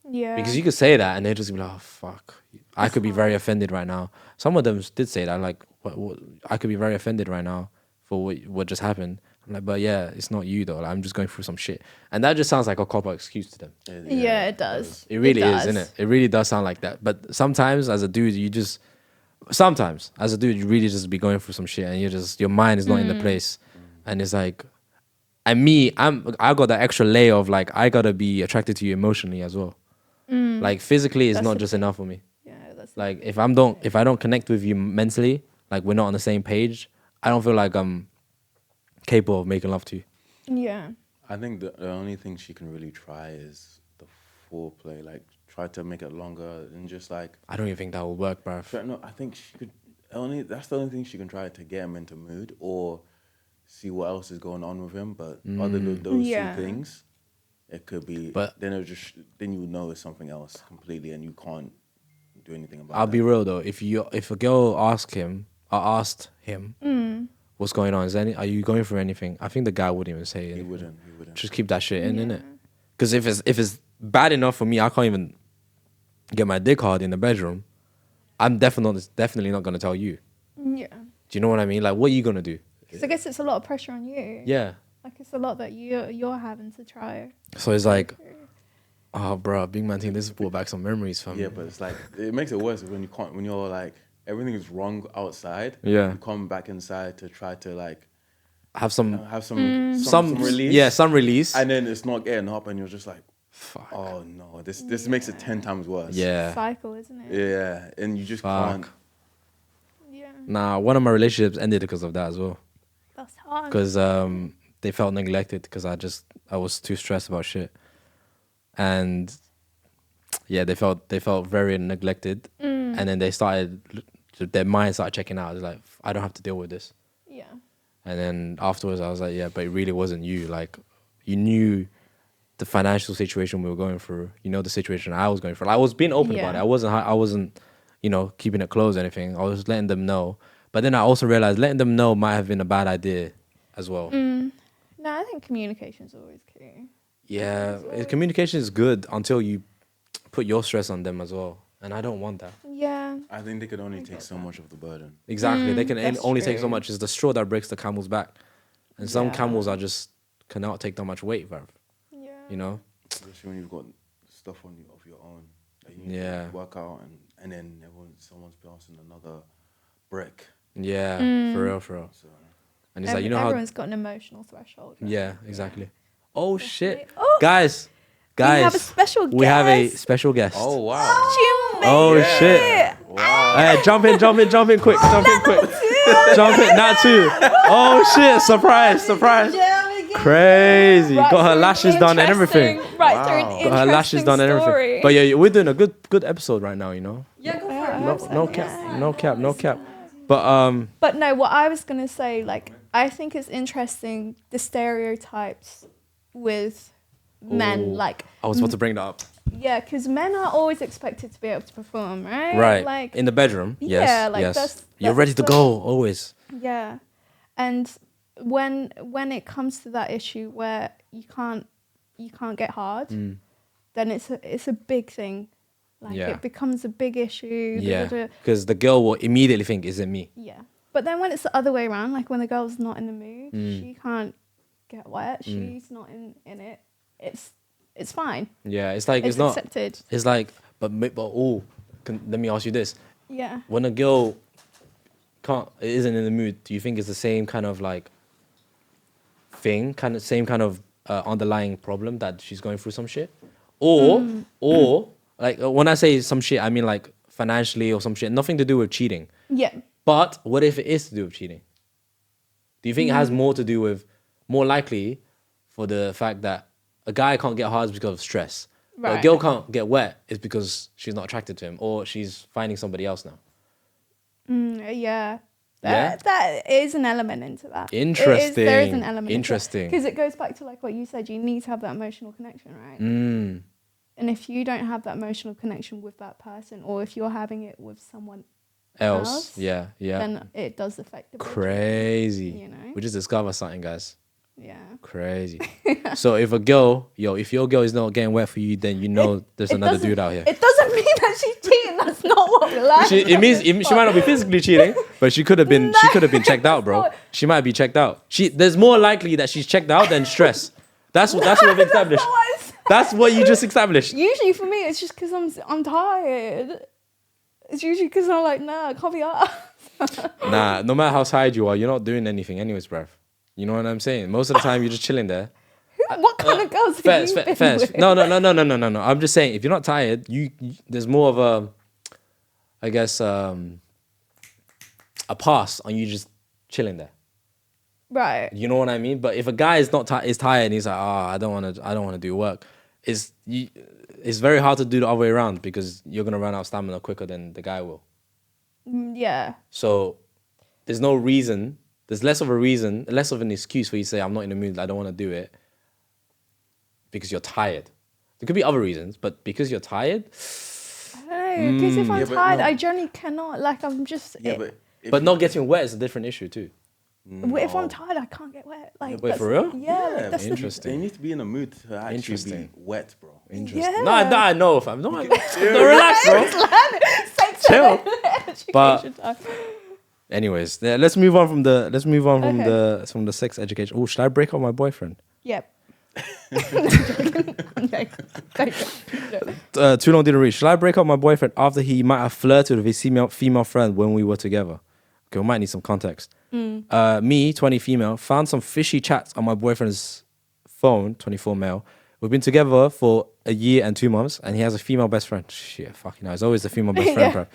B: Yeah.
A: Because you could say that and they'd just be like, oh, fuck. I could be very offended right now. Some of them did say that, like, what I could be very offended right now for what just happened. I'm like, but yeah, it's not you though. Like, I'm just going through some shit, and that just sounds like a cop-out excuse to them.
B: Yeah, it does.
A: It really
B: does.
A: is, isn't it? It really does sound like that. But sometimes as a dude, you really just be going through some shit, and your mind is not in the place, and it's like, and me, I got that extra layer of like I gotta be attracted to you emotionally as well. Like physically, it's not just enough for me.
B: Yeah, that's
A: Like if I don't connect with you mentally, like we're not on the same page, I don't feel like I'm capable of making love to you.
B: Yeah.
C: I think the only thing she can really try is the foreplay. Like, try to make it longer and just like.
A: I don't even think that will work, bruv.
C: No, I think she could. That's the only thing she can try to get him into mood or see what else is going on with him. But other than those two things, it could be.
A: But
C: then you would know it's something else completely, and you can't do anything about it.
A: I'll be real though. If a girl asked him, what's going on? Are you going through anything? I think the guy wouldn't even say anything.
C: He wouldn't.
A: Just keep that shit in, innit? Because if it's bad enough for me, I can't even get my dick hard in the bedroom. I'm definitely not gonna tell you.
B: Yeah.
A: Do you know what I mean? Like, what are you gonna do?
B: Because I guess it's a lot of pressure on you.
A: Yeah.
B: Like it's a lot that you're having to try.
A: So it's like, oh, bro, big man thing. This brought back some memories for me.
C: Yeah, but it's like it makes it worse when you're like everything is wrong outside.
A: Yeah.
C: You come back inside to try to like
A: have some
C: release.
A: Yeah, some release.
C: And then it's not getting up, and you're just like,
A: fuck.
C: Oh no, this makes it 10 times worse.
A: Yeah.
B: Cycle, isn't it?
C: Yeah, and you just can't.
B: Yeah.
A: Nah, one of my relationships ended because of that as well.
B: That's hard.
A: Because they felt neglected because I was too stressed about shit, and yeah, they felt very neglected, and then their mind started checking out. It's like, I don't have to deal with this.
B: Yeah.
A: And then afterwards, I was like, yeah, but it really wasn't you. Like, you knew the financial situation we were going through. You know the situation I was going through. Like, I was being open about it. I wasn't, keeping it closed or anything. I was letting them know. But then I also realized letting them know might have been a bad idea as well.
B: No, I think communication is always key.
A: Yeah, communication is good until you put your stress on them as well. And I don't want that.
B: Yeah.
C: I think they could only take so much of the burden.
A: Exactly. They can only take so
B: true.
A: much. It's the straw that breaks the camel's back. And some camels cannot take that much weight, bruv.
B: Yeah.
A: You know?
C: Especially when you've got stuff of your own that you need to work out, and then someone's bouncing another brick.
A: Yeah, for real.
C: So,
A: And it's like,
B: everyone's got an emotional threshold. Right?
A: Yeah, exactly. Oh, shit.
B: Oh.
A: Guys.
B: We have a special guest.
A: We have a special guest.
C: oh wow!
B: She made
A: Oh,
B: it.
A: shit.
C: Wow!
A: Hey, jump in quick. Jump in, not two. Oh, shit. Surprise. Crazy.
B: Right,
A: Got her
B: so
A: lashes done and everything.
B: Right,
C: Wow.
B: so an
A: Got her lashes done and everything.
B: story.
A: But yeah, we're doing a good episode right now,
B: Yeah, go for it.
A: No cap. But
B: But no, what I was gonna say, like, I think it's interesting the stereotypes with men,
A: Ooh.
B: like,
A: I was about to bring that up.
B: yeah, because men are always expected to be able to perform, right?
A: Right.
B: Like,
A: In the bedroom. Yes.
B: yeah, like,
A: yes.
B: that's
A: You're ready to
B: the-
A: go always.
B: yeah, and when it comes to that issue where you can't get hard, then it's a big thing. Like,
A: Yeah.
B: it becomes a big issue.
A: Yeah.
B: da-da-da.
A: Because the girl will immediately think, is it me?
B: Yeah. But then when it's the other way around, like when the girl's not in the mood, she can't get wet, she's not in it, it's fine.
A: Yeah. It's like,
B: It's
A: it's not.
B: accepted.
A: It's like, but let me ask you this.
B: Yeah.
A: When a girl isn't in the mood, do you think it's the same kind of like thing, same kind of underlying problem that she's going through some shit? Or like when I say some shit, I mean like financially or some shit, nothing to do with cheating.
B: Yeah.
A: But what if it is to do with cheating? Do you think it has more likely for the fact that a guy can't get hard because of stress, but a
B: Right.
A: girl can't get wet is because she's not attracted to him or she's finding somebody else now?
B: Yeah.
A: Yeah?
B: That is an element into that.
A: Interesting.
B: There is an element.
A: Interesting.
B: Because it goes back to like what you said, you need to have that emotional connection, right? And if you don't have that emotional connection with that person, or if you're having it with someone else,
A: Yeah.
B: then it does affect the bridge,
A: Crazy.
B: you know?
A: We just discovered something, guys.
B: Yeah.
A: Crazy. So if your girl is not getting wet for you, then you know there's another dude out here.
B: It doesn't mean that she's cheating. That's not what we like.
A: It means she might not be physically cheating, but she could have been. She could have been checked out, bro. She might be checked out. There's more likely that she's checked out than stress. That's what we've established. That's what you just established.
B: Usually for me, it's just because I'm tired. It's usually because I'm like, nah, I can't be asked.
A: Nah, no matter how tired you are, you're not doing anything anyways, bruv. You know what I'm saying? Most of the time, you're just chilling there.
B: What kind of girls have you been with?
A: No. I'm just saying, if you're not tired, there's more of a, I guess, a pass on you just chilling there.
B: Right.
A: You know what I mean? But if a guy is not is tired and he's like, I don't want to do work, it's very hard to do the other way around because you're gonna run out of stamina quicker than the guy will.
B: Yeah.
A: So there's no reason. There's less of an excuse for you to say, I'm not in the mood, I don't want to do it because you're tired. There could be other reasons, but because you're tired.
B: I don't know, because if I'm tired, I generally cannot, like, I'm just...
C: Yeah,
A: but not getting wet is a different issue too.
B: If I'm tired, I can't get wet. Like,
A: wait, for real?
B: Yeah.
C: Yeah,
B: Like, that's
A: interesting.
C: You need to be in the mood to actually
A: Interesting.
C: be wet, bro.
A: Interesting.
B: Yeah.
A: No, I know if I'm not. Relax, bro. Chill. But anyways, let's move on from the sex education. Oh, should I break up my boyfriend?
B: Yep.
A: Too long didn't reach. Should I break up my boyfriend after he might have flirted with his female friend when we were together? Okay, we might need some context. Me, 20 female, found some fishy chats on my boyfriend's phone, 24 male. We've been together for a year and 2 months, and he has a female best friend. Shit, fucking hell. It's always the female best friend, bro.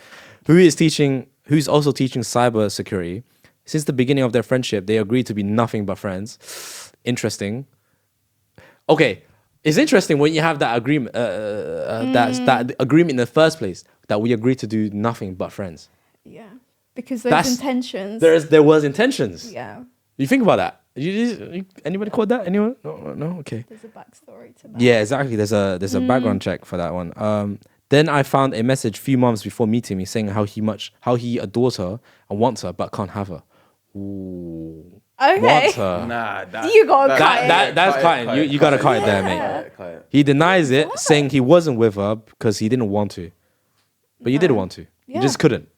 A: Who's also teaching cyber security. Since the beginning of their friendship, they agreed to be nothing but friends. Interesting. Okay, it's interesting when you have that agreement, that agreement in the first place, that we agreed to do nothing but friends.
B: Yeah. Because there's intentions.
A: There was intentions.
B: Yeah.
A: You think about that. Anybody caught that? Anyone? No. Okay.
B: There's a backstory to that.
A: Yeah, exactly. There's a background check for that one. Then I found a message a few months before meeting me saying how he adores her and wants her but can't have her. Ooh.
B: Okay.
A: Wants her.
C: Nah,
B: You gotta cut it.
A: That's cutting. You gotta cut it there, mate.
C: Cut it.
A: He denies it, saying he wasn't with her because he didn't want to. But you did want to.
B: Yeah.
A: You just couldn't.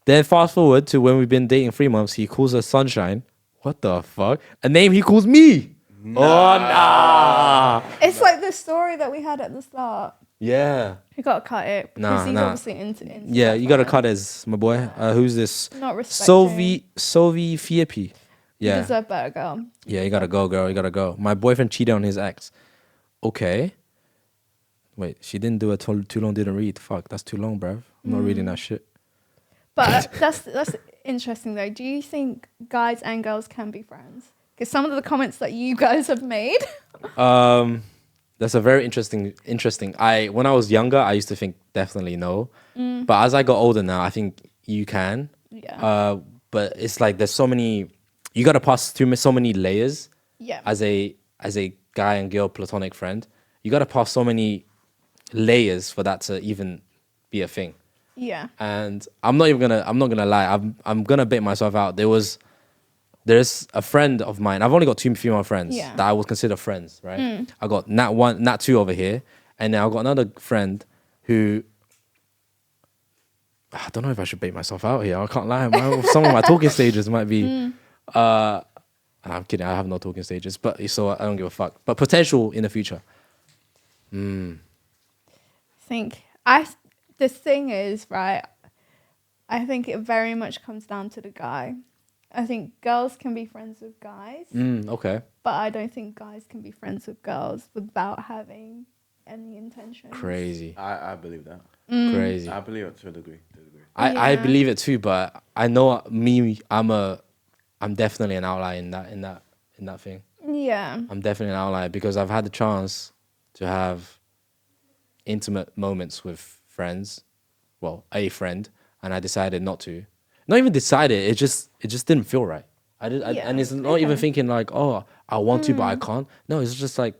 A: Then fast forward to when we've been dating 3 months, he calls her Sunshine. What the fuck? A name he calls me. Nah. Oh, nah.
B: It's like the story that we had at the start.
A: Yeah.
B: You gotta cut it because he's obviously into
A: yeah, you gotta cut his, my boy. Who's this?
B: Not respecting.
A: Sovi Fiepi. Yeah.
B: You deserve better, girl.
A: Yeah, you gotta go, girl. You gotta go. My boyfriend cheated on his ex. Okay. Wait, she didn't do it too long, didn't read. Fuck, that's too long, bruv. I'm not reading that shit.
B: But that's interesting though. Do you think guys and girls can be friends? Because some of the comments that you guys have made.
A: That's a very interesting. When I was younger, I used to think definitely no. But as I got older now, I think you can.
B: Yeah.
A: But it's like there's so many. You gotta pass through so many layers.
B: Yeah.
A: As a guy and girl platonic friend, you gotta pass so many layers for that to even be a thing.
B: Yeah.
A: And I'm not gonna lie. I'm gonna bait myself out. There's a friend of mine. I've only got 2 female friends that I would consider friends, right? I got Nat 2 over here, and then I've got another friend who I don't know if I should bait myself out here. I can't lie. Some of my talking stages might be. I'm kidding. I have no talking stages, but so I don't give a fuck. But potential in the future.
B: The thing is, right, I think it very much comes down to the guy. I think girls can be friends with guys.
A: Okay.
B: But I don't think guys can be friends with girls without having any intention.
A: Crazy.
C: I believe that.
A: Crazy.
C: I believe it to a degree.
A: I believe it too, but I know I'm definitely an outlier in that thing.
B: Yeah.
A: I'm definitely an outlier because I've had the chance to have intimate moments with friends, well, a friend, and I decided not to. Not even decided, it just didn't feel right. And it's not even thinking like, oh, I want to, but I can't. No, it's just like,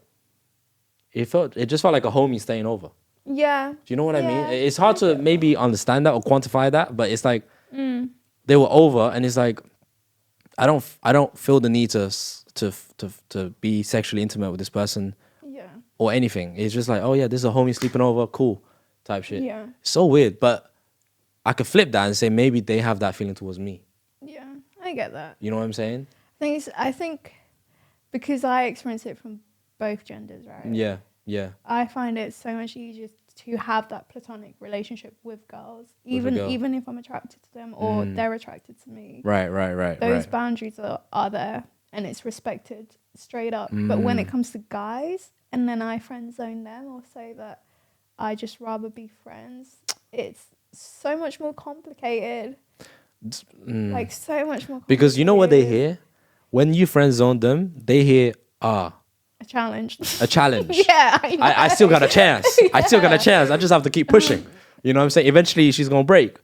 A: it just felt like a homie staying over.
B: Yeah.
A: Do you know what I mean? It's hard to maybe understand that or quantify that, but it's like, they were over, and it's like, I don't feel the need to be sexually intimate with this person.
B: Yeah.
A: Or anything. It's just like, oh yeah, this is a homie sleeping over, cool. type shit.
B: Yeah.
A: So weird, but I could flip that and say maybe they have that feeling towards me.
B: Yeah, I get that.
A: You know what I'm saying?
B: I think because I experience it from both genders, right?
A: Yeah, yeah.
B: I find it so much easier to have that platonic relationship with girls,
A: With a
B: even
A: girl.
B: even if I'm attracted to them or they're attracted to me.
A: Right.
B: Those boundaries are there and it's respected straight up. But when it comes to guys, and then I friend zone them or say that I just rather be friends, it's so much more complicated. Like so much more complicated.
A: Because you know what they hear? When you friend zone them, they hear,
B: a challenge.
A: a challenge.
B: Yeah, I know.
A: I still got a chance. I still got a chance. I just have to keep pushing. You know what I'm saying? Eventually she's gonna break.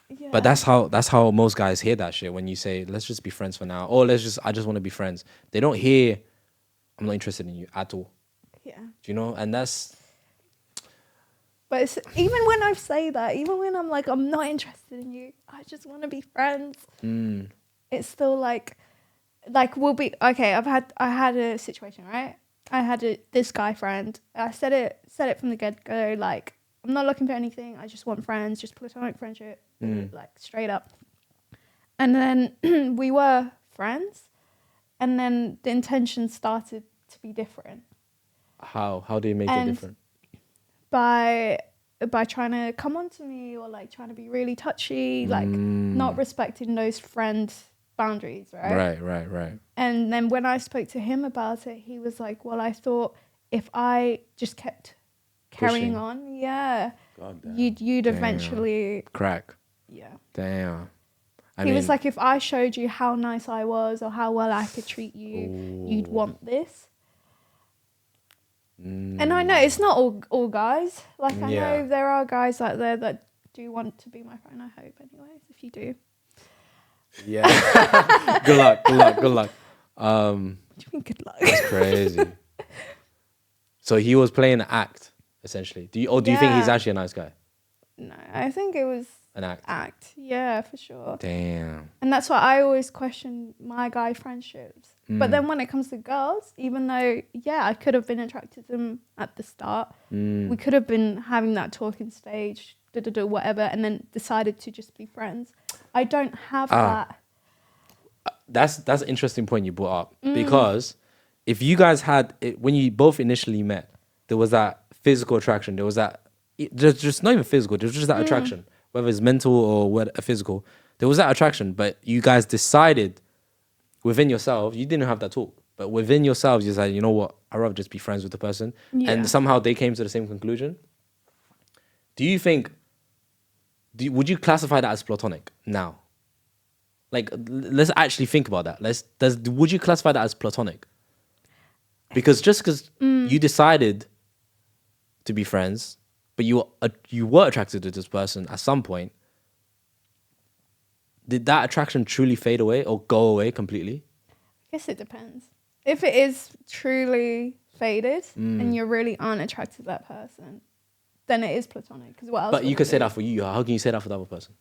B: Yeah.
A: But that's how most guys hear that shit when you say, let's just be friends for now. Or I just want to be friends. They don't hear, I'm not interested in you at all.
B: Yeah.
A: Do you know? And that's...
B: But it's, even when I say that, even when I'm like, I'm not interested in you, I just want to be friends. It's still like we'll be, okay, I had a situation, right? I had this guy friend. I said it from the get-go, like, I'm not looking for anything. I just want friends, just platonic friendship, like straight up. And then we were friends, and then the intention started to be different.
A: How do you make it different?
B: By trying to come on to me or like trying to be really touchy, like not respecting those friend boundaries, right?
A: Right.
B: And then when I spoke to him about it, he was like, well, I thought if I just kept carrying on, you'd eventually
A: crack.
B: Yeah.
A: Damn.
B: He was like, if I showed you how nice I was or how well I could treat you, you'd want this. And I know it's not all guys. Like, I know there are guys out there that do want to be my friend. I hope, anyways, if you do.
A: Yeah. Good luck.
B: What do you mean, good luck?
A: That's crazy. So he was playing an act, essentially. Do you think he's actually a nice guy?
B: No, I think it was
A: an act.
B: Yeah, for sure.
A: Damn.
B: And that's why I always question my guy friendships. But then when it comes to girls, even though, I could have been attracted to them at the start, we could have been having that talking stage, whatever, and then decided to just be friends. I don't have that.
A: That's an interesting point you brought up, because if you guys had it, when you both initially met, there was that physical attraction. There was that, just not even physical. There was just that attraction, whether it's mental or physical. There was that attraction, but you guys decided within yourself, you didn't have that talk, but within yourselves, you decided, you know what, I'd rather just be friends with the person, and somehow they came to the same conclusion. Do you think? Would you classify that as platonic now? Like, let's actually think about that. Would you classify that as platonic? Because just because you decided to be friends, but you were attracted to this person at some point, did that attraction truly fade away or go away completely?
B: I guess it depends. If it is truly faded and you really aren't attracted to that person, then it is platonic. Because what else?
A: But you could say that for you. How can you say that for the other person?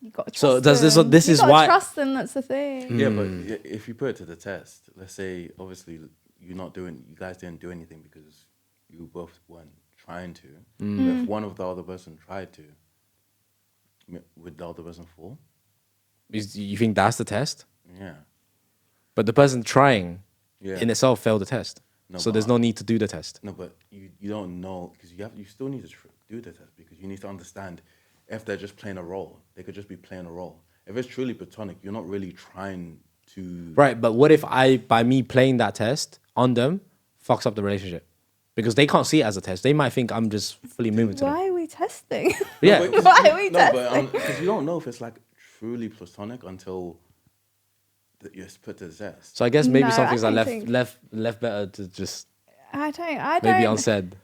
B: You got to trust
A: so does this?
B: them.
A: This
B: you
A: is
B: gotta
A: why.
B: Trust them. That's the thing.
C: Yeah, but if you put it to the test, let's say obviously you guys didn't do anything because you both weren't trying to. But if one of the other person tried to, would the other person fall?
A: You think that's the test?
C: Yeah.
A: But the person trying in itself failed the test.
C: No,
A: so there's no need to do the test.
C: No, but you don't know, because you still need to do the test, because you need to understand if they're just playing a role. They could just be playing a role. If it's truly platonic, you're not really trying to...
A: Right, but what if by me playing that test on them, fucks up the relationship? Because they can't see it as a test. They might think I'm just fully moving to them.
B: Why are we testing?
A: Yeah.
B: Why are we testing?
C: No, but because you don't know if it's like truly platonic until you're put to the test.
A: So I guess maybe
B: No,
A: some things
B: I
A: are
B: don't
A: left better to just
B: I don't.
A: maybe unsaid.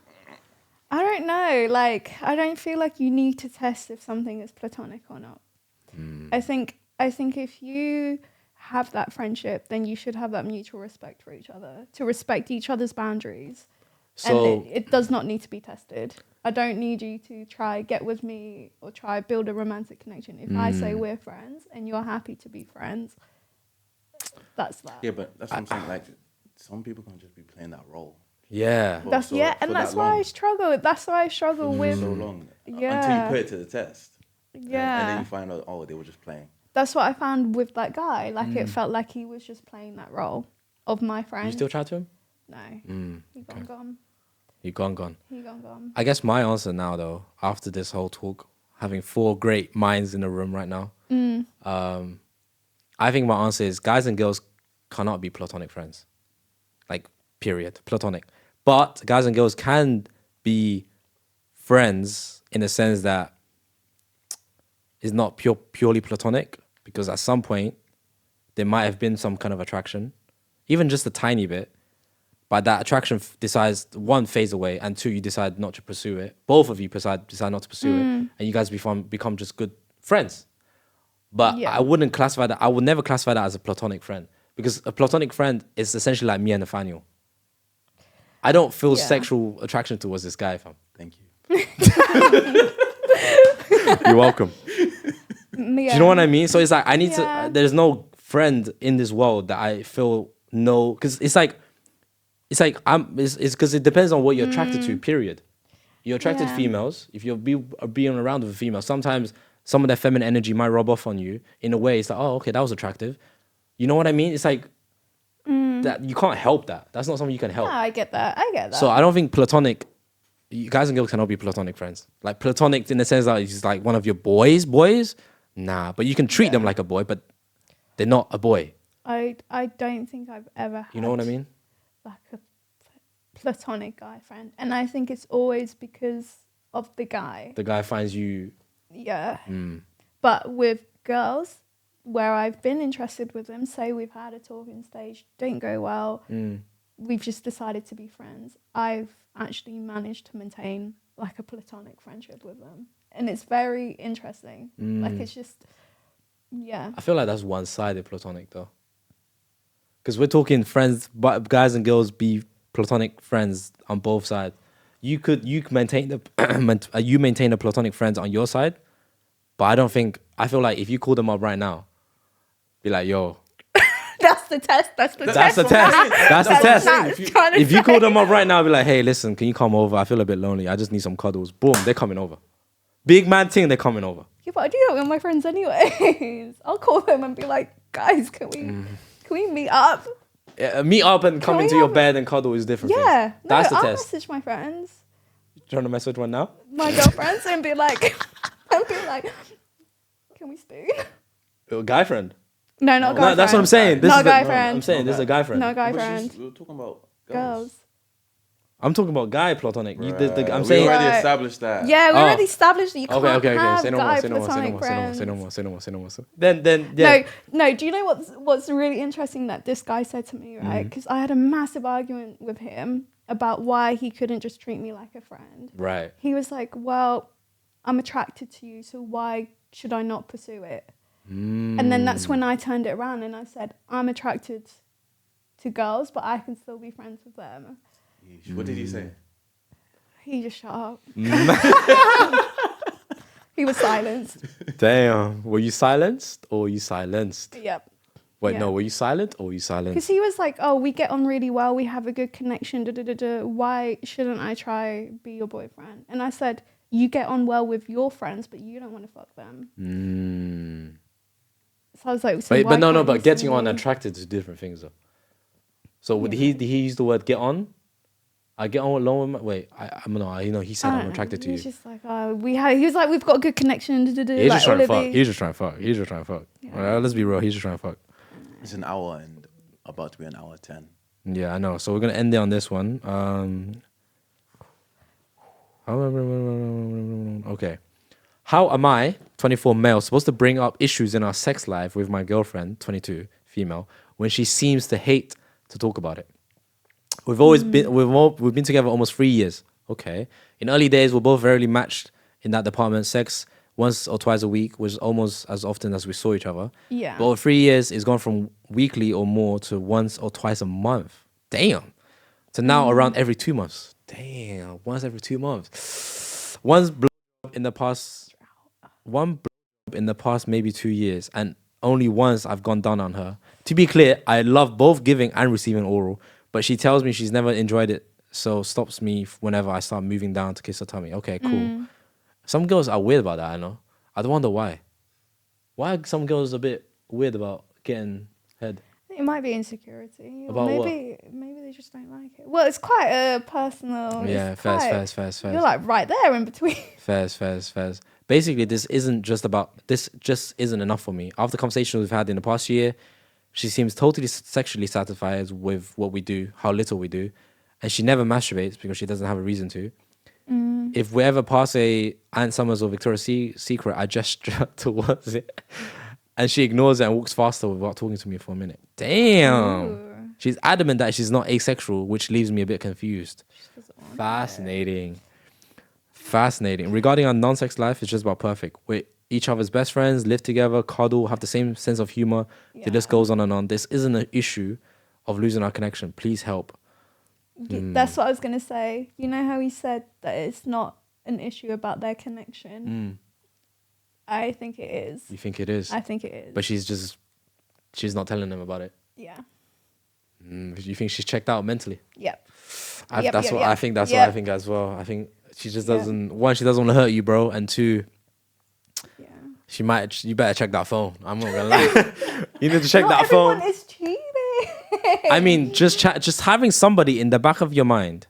B: I don't know. Like, I don't feel like you need to test if something is platonic or not. I think if you have that friendship, then you should have that mutual respect for each other, to respect each other's boundaries.
A: So
B: And it does not need to be tested. I don't need you to try get with me or try build a romantic connection. If I say we're friends and you're happy to be friends, that's that.
C: Yeah, but that's what I'm saying. Like, some people can just be playing that role.
A: Yeah.
B: That's
C: so
B: yeah,
C: for
B: and
C: that
B: that's why I
C: long.
B: struggle. That's why I struggle with
C: So long. Until you
B: yeah,
C: put it to the test. And then
B: yeah.
C: you find out, oh, they were just playing.
B: That's what I found with that guy. Like it felt like he was just playing that role of my friend.
A: You still chat to him?
B: No, he
A: okay.
B: gone.
A: You gone.
B: He gone.
A: I guess my answer now, though, after this whole talk, having 4 great minds in the room right now, I think my answer is guys and girls cannot be platonic friends. Like, period. Platonic. But guys and girls can be friends in the sense that it's not purely platonic, because at some point there might have been some kind of attraction, even just a tiny bit. But that attraction decides, 1, fades away, and 2, you decide not to pursue it. Both of you decide not to pursue it, and you guys become just good friends. But
B: Yeah.
A: I wouldn't classify that. I would never classify that as a platonic friend, because a platonic friend is essentially like me and Nathaniel. I don't feel sexual attraction towards this guy, fam.
C: Thank you.
A: You're welcome.
B: Yeah.
A: Do you know what I mean? So it's like I need
B: Yeah.
A: to. There's no friend in this world that I feel no, because it's like it's because it depends on what you're attracted to. Period. You're attracted to
B: Yeah.
A: females. If you're being around with a female, sometimes some of their feminine energy might rub off on you in a way. It's like, oh, okay, that was attractive. You know what I mean? It's like that you can't help that. That's not something you can help.
B: Yeah, I get that.
A: So I don't think platonic. You guys and girls cannot be platonic friends. Like platonic in the sense that it's like one of your boys. Nah, but you can treat them like a boy, but they're not a boy.
B: I don't think I've ever had
A: You know what I mean?
B: like a platonic guy friend, and I think it's always because of the guy.
A: The guy finds you.
B: Yeah. But with girls, where I've been interested with them, say we've had a talking stage, didn't go well, we've just decided to be friends. I've actually managed to maintain like a platonic friendship with them. And it's very interesting. Like it's just, yeah.
A: I feel like that's one-sided platonic though. Because we're talking friends, but guys and girls be platonic friends on both sides. You maintain you maintain the platonic friends on your side, but I feel like if you call them up right now, be like, yo.
B: That's the test. That's the test.
A: That's the test. If you call them up right now, be like, hey, listen, can you come over? I feel a bit lonely. I just need some cuddles. Boom, they're coming over. Big man thing, they're coming over.
B: Yeah, but I do that with my friends anyways. I'll call them and be like, guys, can we meet up?
A: Meet up and come
B: we
A: into your
B: have-
A: bed and cuddle is different.
B: Yeah.
A: things. That's
B: I'll
A: the test.
B: message my friends,
A: Trying to message one now?
B: my girlfriends, and be like, can we spoon?
A: A guy friend.
B: No, not guy
A: No, that's what I'm saying. This
B: Not
A: is the-
B: guy
A: no,
B: friend.
A: I'm saying this is a guy friend.
B: No guy
C: But
B: friend.
C: we were talking about
B: Girls.
A: I'm talking about guy platonic. I'm
C: We
A: saying.
C: already
B: Right.
C: established that.
B: Yeah, we
A: Oh.
B: already established that you can't
A: Okay.
B: have
A: Say no
B: guy
A: more. Say
B: platonic friends.
A: no more. Then yeah.
B: No. Do you know what's really interesting that this guy said to me, right? Because I had a massive argument with him about why he couldn't just treat me like a friend.
A: Right.
B: He was like, well, I'm attracted to you, so why should I not pursue it? And then that's when I turned it around and I said, I'm attracted to girls, but I can still be friends with them.
C: Yeesh. What did he say?
B: He just shut up. He was silenced.
A: Damn. Were you silenced or were you silenced?
B: Yep.
A: Wait,
B: Yeah.
A: no. Were you silent or were you
B: Because
A: silenced?
B: he was like, oh, we get on really well. We have a good connection. Why shouldn't I try be your boyfriend? And I said, you get on well with your friends, but you don't want to fuck them. So I was like, so
A: But
B: why
A: no.
B: can't you
A: But getting
B: see
A: on
B: me?
A: attracted is different things though. So would he use the word get on? I get on alone with my, wait, I'm not, he said I'm attracted to
B: He's
A: you.
B: just like, oh, he was like, we've got a good connection.
A: He's just
B: like,
A: trying to
B: all of
A: fuck.
B: these-
A: He's just trying to fuck. Alright, let's be real. He's just trying to fuck.
C: It's an hour and about to be an hour 10.
A: Yeah, I know. So we're gonna end it on this one. Okay. How am I, 24 male, supposed to bring up issues in our sex life with my girlfriend, 22 female, when she seems to hate to talk about it? We've always been we've been together almost 3 years. Okay. In early days, we're both very matched in that department. Sex once or twice a week was almost as often as we saw each other.
B: Yeah.
A: But over 3 years, it's gone from weekly or more to once or twice a month. Damn. To now around every 2 months. Damn. Once every 2 months. One in the past maybe 2 years, and only once I've gone down on her. To be clear, I love both giving and receiving oral, but she tells me she's never enjoyed it so stops me whenever I start moving down to kiss her tummy. Okay, cool. Some girls are weird about that, I know. I don't wonder why. Why are some girls a bit weird about getting head?
B: It might be insecurity. Or
A: About
B: maybe they just don't like it. Well, it's quite a personal.
A: Yeah,
B: it's
A: fairs.
B: You're like right there in between.
A: Fairs. Basically, this just isn't enough for me. After conversations we've had in the past year, she seems totally sexually satisfied with what we do, how little we do, and she never masturbates because she doesn't have a reason to. If we ever pass a Aunt Summers or Victoria's Secret, I gesture towards it, and she ignores it and walks faster without talking to me for a minute. Damn.
B: Ooh.
A: She's adamant that she's not asexual, which leaves me a bit confused. Fascinating. Regarding our non-sex life, it's just about perfect. We're each other's best friends, live together, cuddle, have the same sense of humor. The list goes on and on. This isn't an issue of losing our connection. Please help.
B: That's what I was going to say. You know how he said that it's not an issue about their connection? I think it is.
A: You think it is?
B: I think it is.
A: But she's not telling them about it.
B: Yeah.
A: You think she's checked out mentally?
B: Yep.
A: I think that's what I think as well. I think she just doesn't. One, she doesn't want to hurt you, bro, and two, you better check that phone. I'm not gonna lie. You need to check that phone.
B: Everyone is cheating.
A: I mean, just having somebody in the back of your mind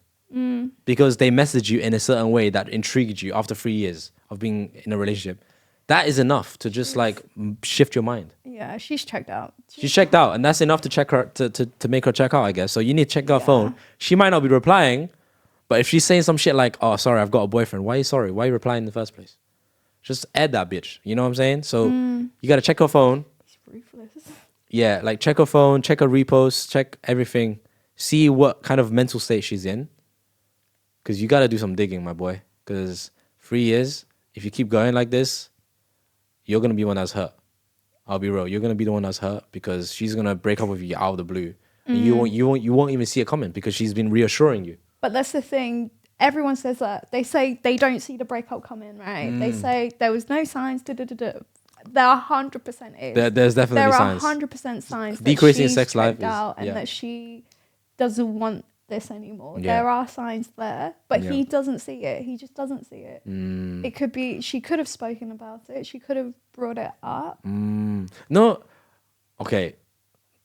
A: because they messaged you in a certain way that intrigued you after 3 years of being in a relationship. That is enough to just like shift your mind.
B: Yeah, she's checked out.
A: She's checked out, and that's enough to check her to make her check out, I guess. So you need to check her phone. She might not be replying, but if she's saying some shit like, "Oh, sorry, I've got a boyfriend," why are you sorry? Why are you replying in the first place? Just add that bitch. You know what I'm saying? So you gotta check her phone.
B: He's ruthless.
A: Yeah, like check her phone, check her reposts, check everything. See what kind of mental state she's in. Because you gotta do some digging, my boy. Because 3 years, if you keep going like this, you're gonna be one that's hurt. I'll be real. You're gonna be the one that's hurt because she's gonna break up with you out of the blue, and you won't even see it coming because she's been reassuring you.
B: But that's the thing. Everyone says that. They say they don't see the breakup coming, right? They say there was no signs. There 100% is.
A: There's definitely signs.
B: There are 100% signs.
A: Decreasing sex life
B: and that she doesn't want this anymore.
A: Yeah.
B: There are signs there, but he doesn't see it. He just doesn't see it. It could be she could have spoken about it. She could have brought it up.
A: No, okay.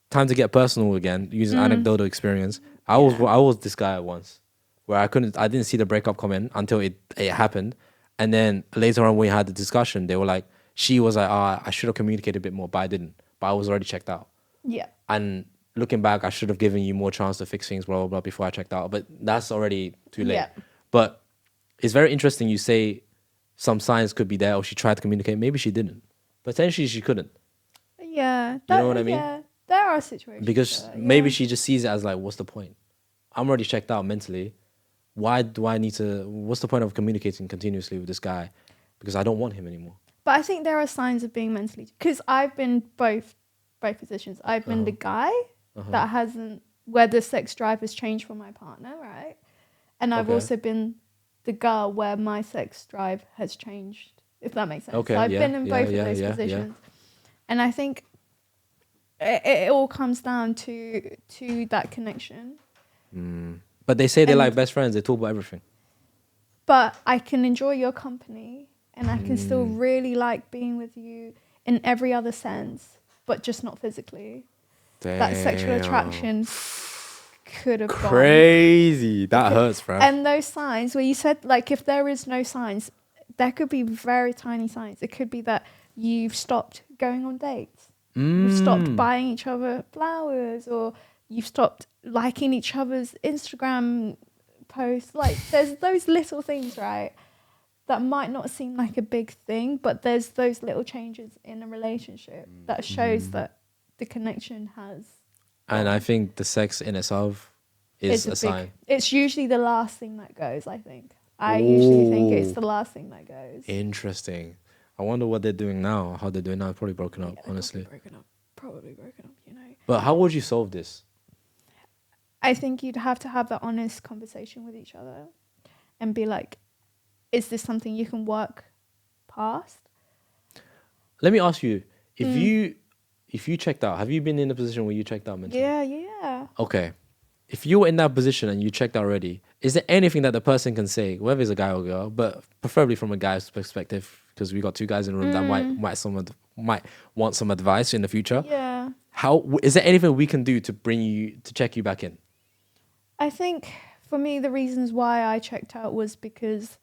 A: Time to get personal again. Using anecdotal experience. I was this guy once where I didn't see the breakup coming until it happened, and then later on when we had the discussion, they were like, she was like, I should have communicated a bit more, but I didn't. But I was already checked out.
B: Yeah.
A: And looking back, I should have given you more chance to fix things, blah, blah, blah, before I checked out. But that's already too late. Yeah. But it's very interesting you say some signs could be there or she tried to communicate. Maybe she didn't. Potentially she couldn't.
B: Yeah.
A: You know what I mean?
B: Yeah. There are situations.
A: Because maybe she just sees it as like, what's the point? I'm already checked out mentally. Why do I need to... What's the point of communicating continuously with this guy? Because I don't want him anymore.
B: But I think there are signs of being mentally... Because I've been both positions. I've been the guy that hasn't... Where the sex drive has changed for my partner, right? And I've also been the girl where my sex drive has changed, if that makes sense.
A: Okay,
B: so I've been in both of those positions. Yeah. And I think it all comes down to that connection.
A: But they say they're like best friends. They talk about everything.
B: But I can enjoy your company and I can still really like being with you in every other sense, but just not physically.
A: Damn.
B: That sexual attraction could have
A: crazy. That hurts, bro.
B: And those signs where you said, like, if there is no signs, there could be very tiny signs. It could be that you've stopped going on dates. You've stopped buying each other flowers, or you've stopped liking each other's Instagram posts. Like, there's those little things, right, that might not seem like a big thing, but there's those little changes in a relationship that shows that the connection has. And
A: I think the sex in itself is a sign.
B: It's usually the last thing that goes, I think. I usually think it's the last thing that goes.
A: Interesting. I wonder what they're doing now, how they're doing now. Probably broken up, honestly.
B: Probably broken up, you know.
A: But how would you solve this?
B: I think you'd have to have that honest conversation with each other and be like, is this something you can work past?
A: Let me ask you, if you checked out, have you been in a position where you checked out mentally?
B: Yeah.
A: Okay. if you were in that position and you checked out already, is there anything that the person can say, whether it's a guy or girl, but preferably from a guy's perspective, because we got two guys in the room that might want some advice in the future.
B: Yeah.
A: How is there anything we can do to check you back in?
B: I think for me, the reasons why I checked out was because,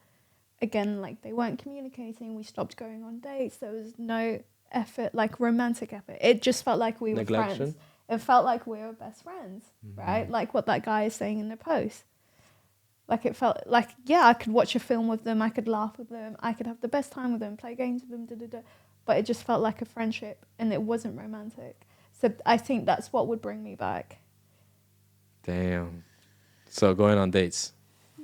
B: again, like they weren't communicating. We stopped going on dates. There was no effort, like romantic effort. It just felt like we were friends. It felt like we were best friends, right? Like what that guy is saying in the post. Like it felt like, yeah, I could watch a film with them. I could laugh with them. I could have the best time with them, play games with them, But it just felt like a friendship and it wasn't romantic. So I think that's what would bring me back.
A: Damn. So going on dates.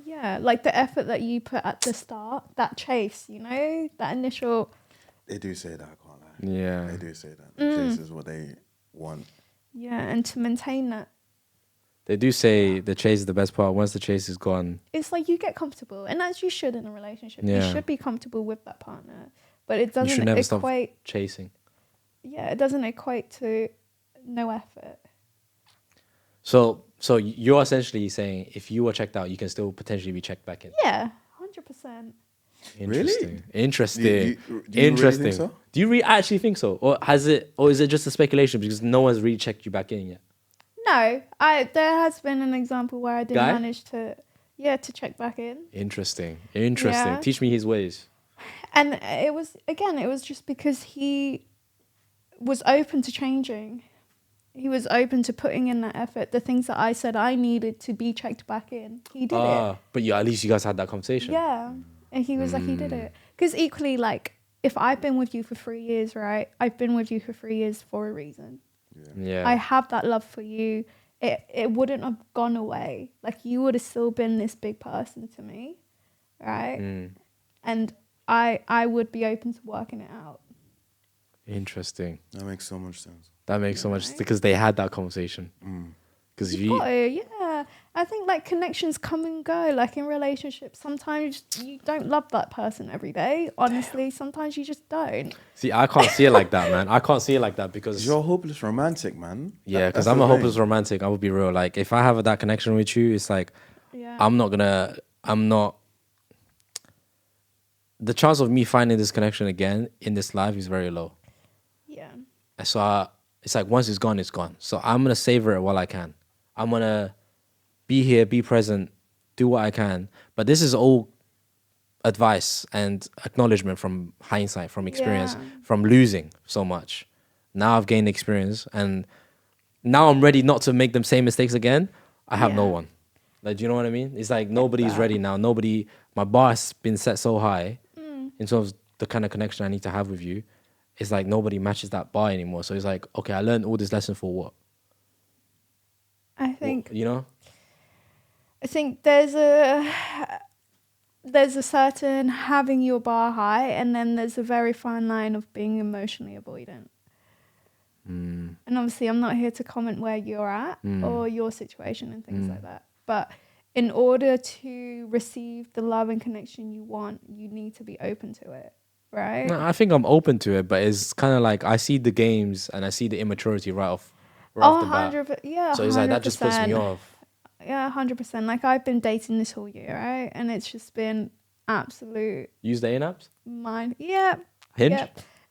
B: Yeah, like the effort that you put at the start, that chase, you know, that initial...
C: They do say that, I can't lie.
A: Yeah.
C: They do say that. The chase is what they want.
B: Yeah, and to maintain that.
A: They do say the chase is the best part. Once the chase is gone,
B: it's like you get comfortable, and as you should in a relationship.
A: Yeah.
B: You should be comfortable with that partner, but it
A: you
B: doesn't
A: should never
B: equate.
A: stop chasing.
B: Yeah, it doesn't equate to no effort.
A: So you're essentially saying if you were checked out, you can still potentially be checked back in.
B: Yeah, 100%.
A: Interesting.
C: Really?
A: Interesting.
C: Do you
A: Interesting.
C: really think so?
A: Do you actually think so, or is it just a speculation because no one's really checked you back in yet?
B: No, there has been an example where I didn't
A: Guy?
B: manage to check back in.
A: Interesting.
B: Yeah.
A: Teach me his ways.
B: And it was just because he was open to changing. He was open to putting in that effort. The things that I said I needed to be checked back in, he did it.
A: But yeah, at least you guys had that conversation.
B: Yeah. And he was like, he did it. Because equally, like, if I've been with you for 3 years, right? I've been with you for 3 years for a reason.
A: Yeah.
B: I have that love for you. It wouldn't have gone away. Like, you would have still been this big person to me, right? And I would be open to working it out.
A: Interesting.
C: That makes so much sense.
A: That makes so much sense because they had that conversation. Because
B: You've got to, yeah. I think like connections come and go. Like in relationships, sometimes you don't love that person every day. Honestly, sometimes you just don't.
A: See, I can't see it like that, man. I can't see it like that because
C: You're a hopeless romantic, man.
A: Yeah, because I'm a hopeless romantic. I will be real. Like if I have that connection with you, it's like I'm not. The chance of me finding this connection again in this life is very low.
B: Yeah.
A: So it's like once it's gone, it's gone. So I'm gonna savor it while I can. I'm gonna be here, be present, do what I can. But this is all advice and acknowledgement from hindsight, from experience, from losing so much. Now I've gained experience and now I'm ready not to make the same mistakes again. I have no one. Like, do you know what I mean? It's like nobody's ready now. My bar has been set so high in terms of the kind of connection I need to have with you. It's like nobody matches that bar anymore. So it's like, okay, I learned all this lesson for what?
B: I think
A: You know?
B: I think there's a certain having your bar high, and then there's a very fine line of being emotionally avoidant. And obviously, I'm not here to comment where you're at or your situation and things like that. But in order to receive the love and connection you want, you need to be open to it, right?
A: No, I think I'm open to it, but it's kind of like I see the games and I see the immaturity right off the bat.
B: 100%. Yeah,
A: So it's like that just puts me off.
B: Yeah, 100%. Like I've been dating this whole year, right? And it's just been absolute
A: Use the in-apps?
B: mind. Yeah.
A: Hinge?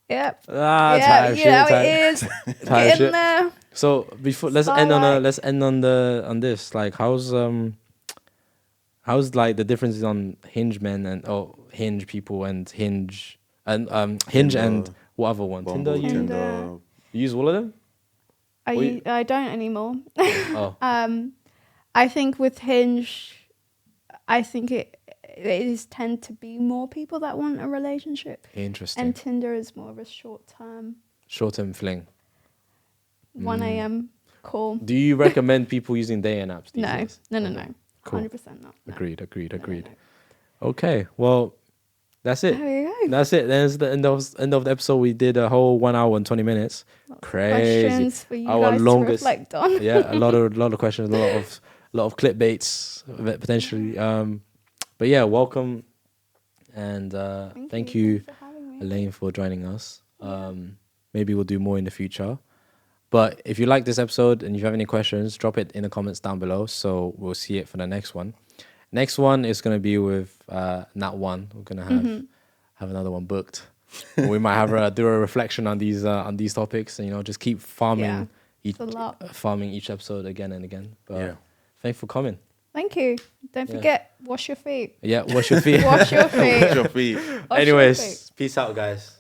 B: Yep.
A: Tired shit.
B: It is. Get in there.
A: So before let's end on this. Like how's like the differences on Hinge men and Hinge people and Hinge and Hinge and what other one?
C: Bumble,
B: Tinder.
A: You use all of them?
B: I don't anymore.
A: Oh.
B: I think with Hinge, I think it is tend to be more people that want a relationship.
A: Interesting.
B: And Tinder is more of a short-term
A: fling.
B: 1 a.m. call.
A: Do you recommend people using dating apps these days?
B: No.
A: Cool.
B: 100% not. No.
A: Agreed.
B: No.
A: Okay, well, that's it.
B: There you go.
A: That's it. That's the end of the episode. We did a whole 1 hour and 20 minutes. Crazy.
B: Questions for you
A: Our
B: guys
A: longest,
B: to reflect on.
A: Yeah, a lot of questions, a lot of clickbaits potentially. But yeah, welcome and thank you,
B: Thanks for having me.
A: Elaine, for joining us. Maybe we'll do more in the future. But if you like this episode and if you have any questions, drop it in the comments down below. So we'll see it for the next one. Next one is going to be with Nat One. We're going to have another one booked. We might have do a reflection on these topics, and just keep farming farming each episode again and again. But thanks for coming.
B: Thank you. Don't forget, wash your feet.
A: Yeah, wash your feet.
B: Wash your feet.
C: Wash your feet.
A: Anyways, peace out, guys.